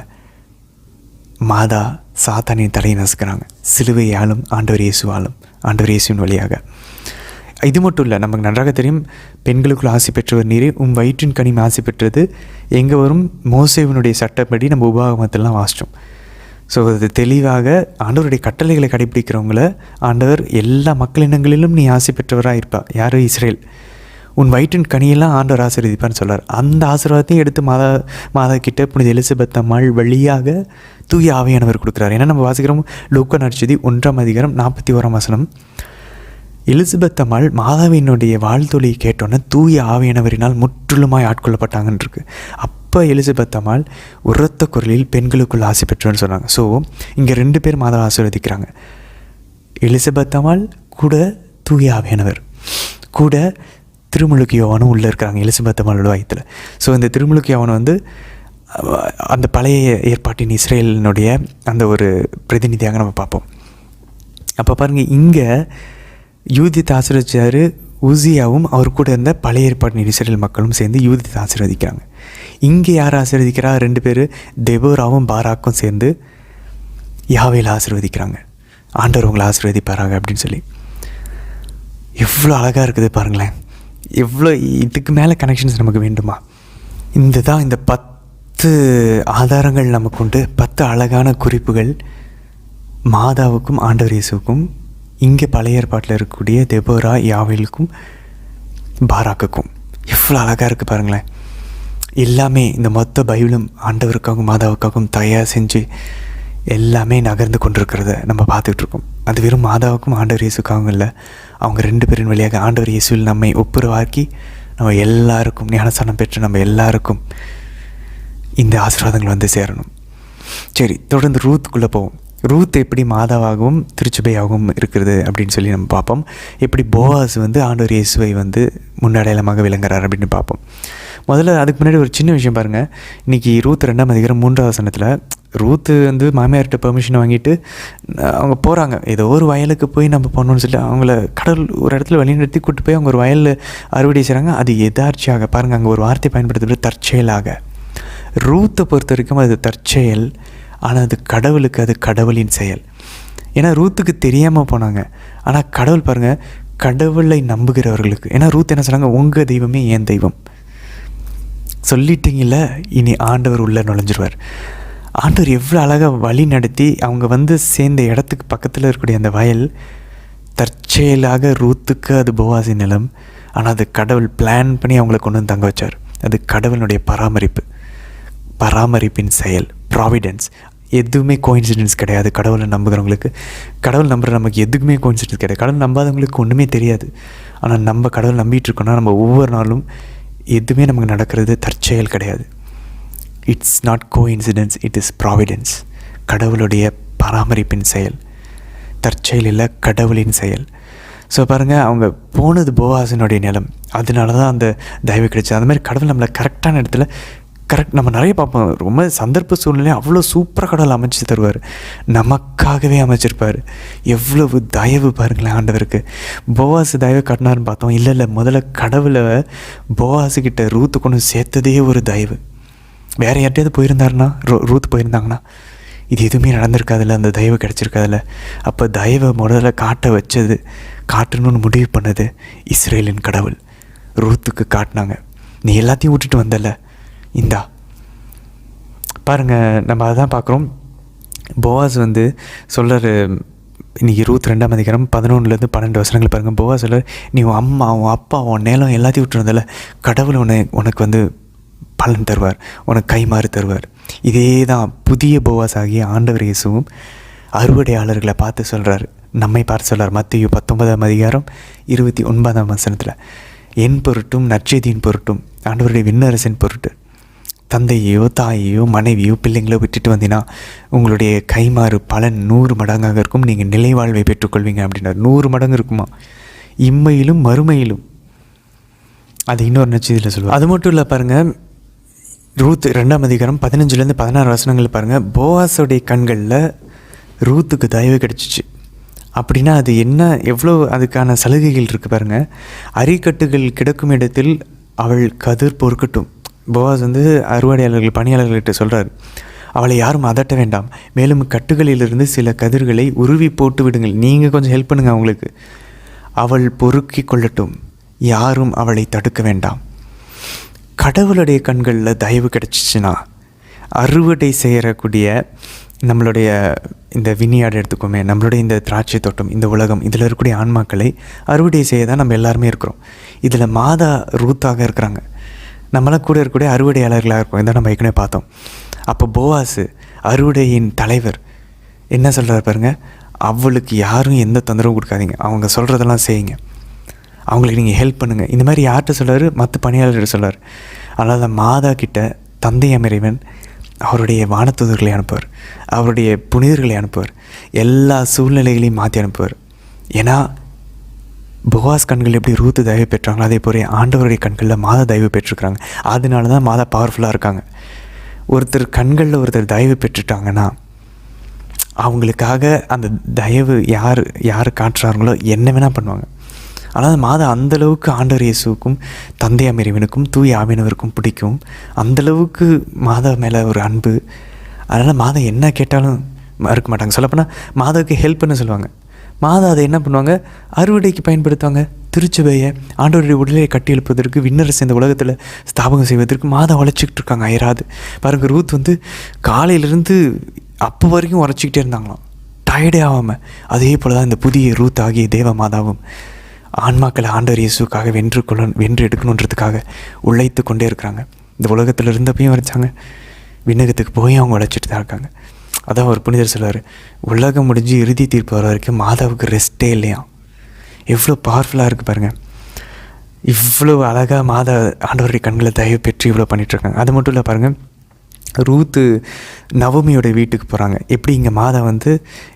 மாதா சாத்தானின் தலையை நசுக்கிறாங்க, சிலுவையாலும் ஆண்டவர் இயேசுவாலும், ஆண்டவர் இயேசுவின் வழியாக. இது மட்டும் இல்லை, நமக்கு நன்றாக தெரியும், பெண்களுக்குள் ஆசை பெற்றவர் நீரே, உம் வயிற்றின் கனிமை ஆசை பெற்றது எங்கே வரும்? மோசேவினுடைய சட்டப்படி நம்ம உபாகமத்திலாம் வாசித்தோம். ஸோ அது தெளிவாக ஆண்டவருடைய கட்டளைகளை கடைபிடிக்கிறவங்கள ஆண்டவர் எல்லா மக்களினங்களிலும் நீ ஆசை பெற்றவராக இருப்பா. யார்? இஸ்ரேல். உன் வயிற்றின் கனியெல்லாம் ஆண்டவர் ஆசீர்வதிப்பான்னு சொல்கிறார். அந்த ஆசீர்வாதத்தையும் எடுத்து மாதா கிட்ட புனித எலிசபெத் அம்மாள் வழியாக தூய ஆவியானவர் கொடுக்குறாரு. ஏன்னா நம்ம வாசிக்கிறோம் லூக்கா நற்செய்தி 1ஆம் அதிகாரம் 41ஆம் வசனம். எலிசபெத் அம்மாள் மாதாவினுடைய வாழ்த்தொழியை கேட்டோன்னே தூய ஆவியானவரினால் முற்றிலுமாய் ஆட்கொள்ளப்பட்டாங்கன்னு இருக்கு. அப்போ எலிசபெத் அம்மாள் உரத்த குரலில் பெண்களுக்குள் ஆசை பெற்றோன்னு சொன்னாங்க. ஸோ இங்கே 2 பேர் மாதாவை ஆசீர்வதிக்கிறாங்க. எலிசபெத் அம்மாள் கூட தூய ஆவியானவர் கூட திருமுழுக்கு யோவானும் உள்ளே இருக்கிறாங்க எலிசபெத் அம்மாளோட வயிற்றில். ஸோ இந்த திருமுழுக்கு யோவான் வந்து அந்த பழைய ஏற்பாட்டின் இஸ்ரேலினுடைய அந்த ஒரு பிரதிநிதியாக நம்ம பார்ப்போம். அப்போ பாருங்கள், இங்கே யூதித்தை ஆசீர்வதிச்சார் உசியாவும் அவர் கூட இருந்த பழைய ஏற்பாட்டின் இஸ்ரேல் மக்களும் சேர்ந்து யூதித்தை ஆசீர்வதிக்கிறாங்க. இங்கே யார் ஆசீர்வதிக்கிறா? 2 பேர் தெபோராவும் பாராக்கும் சேர்ந்து யாவேல ஆசீர்வதிக்கிறாங்க. ஆண்டவர் உங்களை ஆசீர்வதிப்பாராங்க அப்படின்னு சொல்லி. எவ்வளோ அழகாக இருக்குது பாருங்களேன். எவ்வளோ இதுக்கு மேலே கனெக்ஷன்ஸ் நமக்கு வேண்டுமா? இந்த 10 ஆதாரங்கள் நமக்கு உண்டு. 10 அழகான குறிப்புகள் மாதாவுக்கும் ஆண்டவர் இயேசுவுக்கும், இங்கே பழைய ஏற்பாட்டில் இருக்கக்கூடிய தெபோரா யாவேலுக்கும் பாராக்குக்கும். எவ்வளோ அழகாக இருக்குது பாருங்களேன். எல்லாமே இந்த மொத்த பைபிளும் ஆண்டவருக்காகவும் மாதாவுக்காகவும் தயார் செஞ்சு எல்லாமே நகர்ந்து கொண்டிருக்கிறத நம்ம பார்த்துட்ருக்கோம். அது வெறும் மாதாவுக்கும் ஆண்டவர் இயேசுக்காகவும் இல்லை, அவங்க 2 பேரின் வழியாக ஆண்டவர் இயேசுவில் நம்மை ஒப்புரவாக்கி நம்ம எல்லாருக்கும் ஞானஸ்நானம் பெற்று நம்ம எல்லாருக்கும் இந்த ஆசீர்வாதங்கள் வந்து சேரணும். சரி, தொடர்ந்து ரூத்துக்குள்ளே போவோம். ரூத் எப்படி மாதாவாகவும் திருச்சபையாகவும் இருக்கிறது அப்படின்னு சொல்லி நம்ம பார்ப்போம். எப்படி போவாஸ் வந்து ஆண்டவர் இயேசுவை வந்து முன்னடையாளமாக விளங்குறார் அப்படின்னு பார்ப்போம். முதல்ல அதுக்கு முன்னாடி ஒரு சின்ன விஷயம் பாருங்கள். இன்றைக்கி ரூத் 2ஆம் அதிகாரம் 3ஆவது வசனத்தில் ரூத்து வந்து மாமியார்கிட்ட பெர்மிஷன் வாங்கிட்டு அவங்க போகிறாங்க. ஏதோ ஒரு வயலுக்கு போய் நம்ம போகணுன்னு சொல்லி அவங்கள கடவுள் ஒரு இடத்துல வழிநடத்தி கூப்பிட்டு போய் அவங்க ஒரு வயலில் அறுவடை செய்கிறாங்க. அது எதார்ச்சியாக பாருங்கள், அங்கே ஒரு வார்த்தை பயன்படுத்துகிறது, தற்செயலாக. ரூத்தை பொறுத்த வரைக்கும் அது தற்செயல், ஆனால் அது கடவுளுக்கு அது கடவுளின் செயல். ஏன்னா ரூத்துக்கு தெரியாமல் போனாங்க. ஆனால் கடவுள் பாருங்கள், கடவுளை நம்புகிறவர்களுக்கு. ஏன்னா ரூத் என்ன சொன்னாங்க? உங்கள் தெய்வமே என் தெய்வம் சொல்லிட்டீங்கள, இனி ஆண்டவர் உள்ளே நுழைஞ்சிருவார். ஆண்டவர் எவ்வளோ அழகாக வழி நடத்தி அவங்க வந்து சேர்ந்த இடத்துக்கு பக்கத்தில் இருக்கக்கூடிய அந்த வயல் தற்செயலாக ரூத்துக்கு அது போவாசின் நிலம். ஆனால் அது கடவுள் பிளான் பண்ணி அவங்கள கொண்டு வந்து தங்க வச்சார். அது கடவுளுடைய பராமரிப்பின் செயல், ப்ராவிடன்ஸ். எதுவுமே கோயின்சிடென்ஸ் கிடையாது. கடவுளை நம்புகிறவங்களுக்கு, கடவுள் நம்புகிற நமக்கு எதுக்குமே கோயின்சிடென்ஸ் கிடையாது. கடவுள் நம்பாதவங்களுக்கு ஒன்றுமே தெரியாது. ஆனால் நம்ம கடவுள் நம்பிட்டு இருக்கோம்னா நம்ம ஒவ்வொரு நாளும் எதுவுமே நமக்கு நடக்கிறது தற்செயல் கிடையாது. It's not coincidence, it is providence. கடவுளுடைய பராமரிப்பின் செயல், தற்செயல் இல்லை, கடவுளின் செயல். ஸோ பாருங்கள், அவங்க போனது போவாசினுடைய நிலம், அதனால தான் அந்த தயவு கிடைச்சது. அந்த மாதிரி கடவுள் நம்மளை கரெக்டான இடத்துல நம்ம நிறைய பார்ப்போம். ரொம்ப சந்தர்ப்ப சூழ்நிலை அவ்வளோ சூப்பராக கடவுள் அமைச்சு தருவார், நமக்காகவே அமைச்சிருப்பார். எவ்வளவு தயவு பாருங்களேன் ஆண்டவருக்கு. போவாசு தயவு காட்டினார்னு பார்த்தோம். இல்லை, முதல்ல கடவுளை போவாசுக்கிட்ட ரூத்து கொண்டு சேர்த்ததே ஒரு தயவு. வேறு யார்ட்டையாவது போயிருந்தாருன்னா, ரூத் போயிருந்தாங்கன்னா இது எதுவுமே நடந்திருக்காதுல்ல, அந்த தயவு கிடச்சிருக்காதுல்ல. அப்போ தயவை முதல்ல காட்டணும்னு முடிவு பண்ணது இஸ்ரேலின் கடவுள். ரூத்துக்கு காட்டினாங்க, நீ எல்லாத்தையும் விட்டுட்டு வந்தல, இந்தா பாருங்கள். நம்ம அதான் பார்க்குறோம். போவாஸ் வந்து சொல்கிறார், இன்றைக்கி 22ஆம் அதிகாரம் 11-12 வசனங்கள் பாருங்கள். போவாஸ் சொல்கிறார், நீ உன் அம்மா, உன் அப்பா, உன் நிலம் எல்லாத்தையும் விட்டு வந்தல, கடவுள் உனக்கு வந்து பலன் தருவார், உனக்கு கைமாறு தருவார். இதே தான் புதிய போவாஸ் ஆகிய ஆண்டவர் இயேசுவும் அறுவடையாளர்களை பார்த்து சொல்கிறார், நம்மை பார்த்து சொல்கிறார். மத்தேயு 19ஆம் அதிகாரம் 29ஆம் வசனத்தில், என் பொருட்டும் நற்செய்தியின் பொருட்டும் ஆண்டவருடைய விண்ணரசின் பொருட்டு தந்தையோ தாயையோ மனைவியோ பிள்ளைங்களோ விட்டுட்டு வந்தீங்கன்னா உங்களுடைய கைமாறு பலன் 100 மடங்காக இருக்கும், நீங்கள் நிலைவாழ்வை பெற்றுக்கொள்வீங்க அப்படின்னார். 100 மடங்கு இருக்குமா, இம்மையிலும் மறுமையிலும். அது இன்னொரு நற்செய்தியில் சொல்லுவார். அது மட்டும் இல்லை பாருங்கள், ரூத் 2ஆம் அதிகாரம் 15-16 வசனங்கள் பாருங்கள். போவாஸோடைய கண்களில் ரூத்துக்கு தயவு கிடச்சிச்சு அப்படின்னா அது என்ன, எவ்வளோ அதுக்கான சலுகைகள் இருக்குது பாருங்கள். அரிக்கட்டுகள் கிடக்கும் இடத்தில் அவள் கதிர் பொறுக்கட்டும். போவாஸ் வந்து அறுவடையாளர்கள் பணியாளர்கள்கிட்ட சொல்கிறார், அவளை யாரும் அதட்ட வேண்டாம், மேலும் கட்டுகளிலிருந்து சில கதிர்களை உருவி போட்டு விடுங்கள், நீங்கள் கொஞ்சம் ஹெல்ப் பண்ணுங்கள் அவங்களுக்கு. அவள் பொறுக்கி கொள்ளட்டும், யாரும் அவளை தடுக்க வேண்டாம். கடவுளுடைய கண்களில் தயவு கிடச்சிச்சின்னா அறுவடை செய்யக்கூடிய நம்மளுடைய இந்த வினியாடு எடுத்துக்கோமே, நம்மளுடைய இந்த திராட்சை தோட்டம், இந்த உலகம், இதில் இருக்கக்கூடிய ஆன்மாக்களை அறுவடை செய்ய தான் நம்ம எல்லாருமே இருக்கிறோம். இதில் மாதா ரூத்தாக இருக்கிறாங்க, நம்மளாம் கூட இருக்கக்கூடிய அறுவடையாளர்களாக இருக்கும். இதை நம்ம ஏற்கனவே பார்த்தோம். அப்போ போவாஸு அறுவடையின் தலைவர் என்ன சொல்கிறார் பாருங்கள், அவளுக்கு யாரும் எந்த தொந்தரவும் கொடுக்காதீங்க, அவங்க சொல்கிறதெல்லாம் செய்யுங்க, அவங்களுக்கு நீங்கள் ஹெல்ப் பண்ணுங்கள். இந்த மாதிரி யார்கிட்ட சொல்கிறாரு, மற்ற பணியாளர்கிட்ட சொல்கிறார். அதனால் மாதா கிட்ட தந்தையாம் இறைவன் அவருடைய வானதூதர்களை அனுப்புவார், அவருடைய புனிதர்களை அனுப்புவார், எல்லா சூழ்நிலைகளையும் மாற்றி அனுப்புவார். ஏன்னா போவாஸ் கண்கள் எப்படி ரூத்து தயவு பெற்றாங்களோ அதே போல ஆண்டவருடைய கண்களில் மாதா தயவு பெற்றிருக்கிறாங்க. அதனால தான் மாதா பவர்ஃபுல்லாக இருக்காங்க. ஒருத்தர் கண்களில் ஒருத்தர் தயவு பெற்றுட்டாங்கன்னா அவங்களுக்காக அந்த தயவு யார் காட்டுறாங்களோ என்ன வேணால் பண்ணுவாங்க. ஆனால் மாதா அந்தளவுக்கு ஆண்டவர் இயேசுவுக்கும் தந்தையாம் இறைவனுக்கும் தூய ஆவியானவருக்கும் பிடிக்கும். அந்தளவுக்கு மாதா மேலே ஒரு அன்பு. அதனால் மாதா என்ன கேட்டாலும் மறுக்க மாட்டாங்க. சொல்லப்போனால் மாதாவுக்கு ஹெல்ப் பண்ண சொல்லுவாங்க. மாதா அதை என்ன பண்ணுவாங்க, அறுவடைக்கு பயன்படுத்துவாங்க. திருச்சபையை ஆண்டவருடைய உடலை கட்டி எழுப்பதற்கு, விண்ணரசு இந்த உலகத்தில் ஸ்தாபகம் செய்வதற்கு மாதா உழைச்சிக்கிட்டு இருக்காங்க அயராது. பாருங்க, ரூத் வந்து காலையிலேருந்து அப்போ வரைக்கும் உழைச்சிக்கிட்டே இருந்தாங்களாம், டயர்டே ஆகாமல். அதே போல் தான் இந்த புதிய ரூத் ஆகிய தேவ மாதாவும் ஆன்மாக்களை ஆண்டவர் இயேசுக்காக வென்று எடுக்கணுன்றதுக்காக உழைத்து கொண்டே இருக்கிறாங்க. இந்த உலகத்தில் இருந்தப்பையும் உழைச்சாங்க, விண்ணகத்துக்கு போய் அவங்க உழைச்சிட்டு தான் இருக்காங்க. அதான் ஒரு புனிதர் சொல்லுவார், உலகம் முடிஞ்சு இறுதி தீர்ப்பு வர வரைக்கும் மாதாவுக்கு ரெஸ்ட்டே இல்லையா. எவ்வளோ பவர்ஃபுல்லாக இருக்குது பாருங்கள். இவ்வளோ அழகாக மாதா ஆண்டவருடைய கண்களை தயவு பெற்று இவ்வளோ பண்ணிகிட்ருக்காங்க. அது மட்டும் இல்லை பாருங்கள், ரூத்து நவமியோட வீட்டுக்கு போகிறாங்க. எப்படி இங்கே மாதா வந்து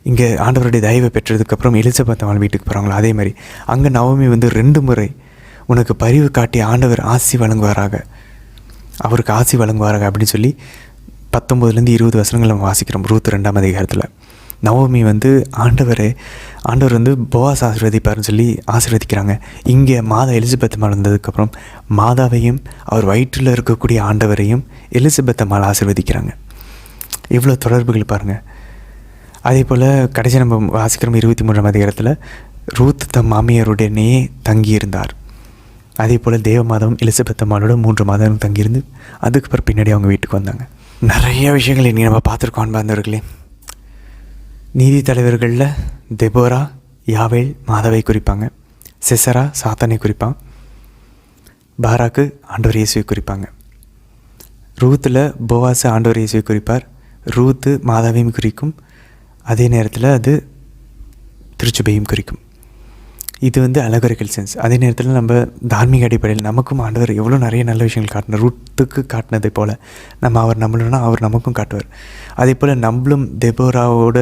இங்கே ஆண்டவருடைய தயவை பெற்றதுக்கப்புறம் எலிசபெத் அவள் வீட்டுக்கு போகிறாங்களோ அதே மாதிரி அங்கே நவமி வந்து 2 முறை உனக்கு பரிவு காட்டி ஆண்டவர் ஆசி வழங்குவாராக, அவருக்கு ஆசி வழங்குவாராக அப்படின்னு சொல்லி 19 - 20 வசனங்கள் நம்ம வாசிக்கிறோம் ரூத் 2ஆம் அதிகாரத்தில். நவமி வந்து ஆண்டவர் வந்து போவாஸ் ஆசீர்வதிப்பார்னு சொல்லி ஆசீர்வதிக்கிறாங்க. இங்கே மாதா எலிசபெத் அம்மாள் வந்ததுக்கப்புறம் மாதாவையும் அவர் வயிற்றில் இருக்கக்கூடிய ஆண்டவரையும் எலிசபெத் அம்மாள் ஆசீர்வதிக்கிறாங்க. இவ்வளோ தொடர்புகள் பாருங்கள். அதே போல் கடைசி நம்ம வாசிக்கிறோம் 23ஆம் அதிகாரத்தில் ரூத் தம் மாமியாருடனே தங்கியிருந்தார். அதே போல் தேவ மாதம் எலிசபெத் அம்மாளோட 3 மாதம் தங்கியிருந்து அதுக்கப்புறம் பின்னாடி அவங்க வீட்டுக்கு வந்தாங்க. நிறைய விஷயங்கள் இன்றைக்கி நம்ம பார்த்துருக்கோம் அன்பார்ந்தவர்களே. நீதி தலைவர்களில் தெபோரா யாவேல் மாதாவை குறிப்பாங்க, சிசரா சாத்தானை குறிப்பான், பாராக்கு ஆண்டவர் இயேசுவை குறிப்பாங்க. ரூத்தில் போவாஸ் ஆண்டவர் இயேசுவை குறிப்பார், ரூத்து மாதாவையும் குறிக்கும், அதே நேரத்தில் அது திருச்சபையும் குறிக்கும். இது வந்து அலகரிக்கல் சென்ஸ். அதே நேரத்தில் நம்ம தார்மீக அடிப்படையில் நமக்கும் ஆண்டவர் எவ்வளோ நிறைய நல்ல விஷயங்கள் காட்டினார். ரூத்துக்கு காட்டினதை போல் அவர் நம்மளோனா அவர் நமக்கும் காட்டுவார். அதே போல் நம்மளும் தெபோராவோட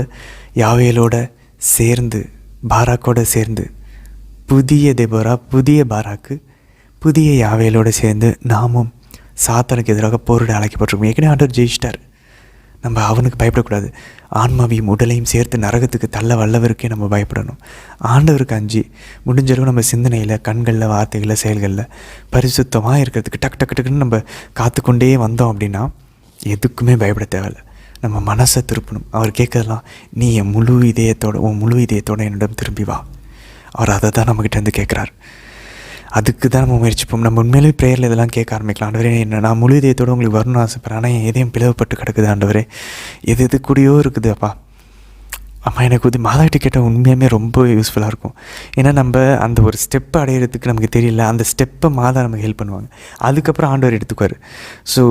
யாவேலோட சேர்ந்து பாராக்கோடு சேர்ந்து புதிய தெபோரா புதிய பாராக்கு புதிய யாவேலோடு சேர்ந்து நாமும் சாத்தானுக்கு எதிராக போரிட அழைக்கப்பட்டிருக்கோம். ஏற்கனவே ஆண்டவர் ஜெயிச்சிட்டார். நம்ம அவனுக்கு பயப்படக்கூடாது. ஆன்மாவையும் உடலையும் சேர்த்து நரகத்துக்கு தள்ள வல்லவருக்கே நம்ம பயப்படணும். ஆண்டவருக்கு அஞ்சு முடிஞ்சளவு நம்ம சிந்தனையில், கண்களில், வார்த்தைகளில், செயல்களில் பரிசுத்தமாக இருக்கிறதுக்கு டக்குன்னு நம்ம காத்துக்கொண்டே வந்தோம் அப்படின்னா எதுக்குமே பயப்பட தேவையில்லை. நம்ம மனசை திருப்பணும். அவர் கேட்கறலாம், நீ என் உன் முழு இதயத்தோடு என்னிடம் திரும்பி வா. அவர் அதை தான் நம்மக்கிட்ட இருந்து கேட்குறார். அதுக்கு தான் நம்ம முயற்சிப்போம். நம்ம உண்மையிலேயே ப்ரேயரில் இதெல்லாம் கேட்க ஆரம்பிக்கலாம். ஆண்டவரே, நான் முழு இதயத்தோடு உங்களுக்கு வரணும்னு ஆசைப்பட்றேன், ஆனால் என் இதயம் பிளவுபட்டு கிடக்குது ஆண்டவரே, எது கூடயோ இருக்குது அப்பா. அம்மா எனக்கு வந்து மாதாக்கிட்ட கேட்டால் உண்மையுமே ரொம்ப யூஸ்ஃபுல்லாக இருக்கும். ஏன்னா நம்ம அந்த ஒரு ஸ்டெப்பை அடையிறதுக்கு நமக்கு தெரியல, அந்த ஸ்டெப்பை மாதா நமக்கு ஹெல்ப் பண்ணுவாங்க. அதுக்கப்புறம் ஆண்டவர் எடுத்துக்குவார். ஸோ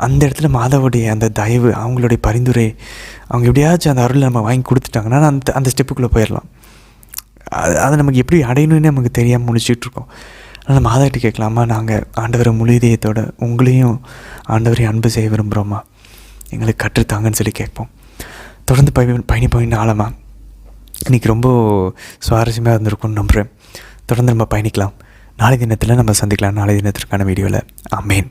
அந்த இடத்துல மாதாவுடைய அந்த தயவு, அவங்களுடைய பரிந்துரை, அவங்க எப்படியாச்சும் அந்த அருளை நம்ம வாங்கி கொடுத்துட்டாங்கன்னா அந்த ஸ்டெப்புக்குள்ளே போயிடலாம். அதை நமக்கு எப்படி அடையணும்னு நமக்கு தெரியாமல் முடிச்சுட்ருக்கோம். அதனால் மாதாக்கிட்ட கேட்கலாமா, நாங்கள் ஆண்டவரை முழு இதயத்தோடு உங்களையும் ஆண்டவரையும் அன்பு செய்ய விரும்புகிறோம்மா, எங்களுக்கு கற்றுத்தாங்கன்னு சொல்லி கேட்போம். தொடர்ந்து பயணிப்போம் ஆழமாக. இன்றைக்கி ரொம்ப சுவாரஸ்யமாக இருந்திருக்கும்னு நம்புகிறேன். தொடர்ந்து நம்ம பயணிக்கலாம். நாளை தினத்தில் நம்ம சந்திக்கலாம். நாளை தினத்திற்கான வீடியோவில். ஆமேன்.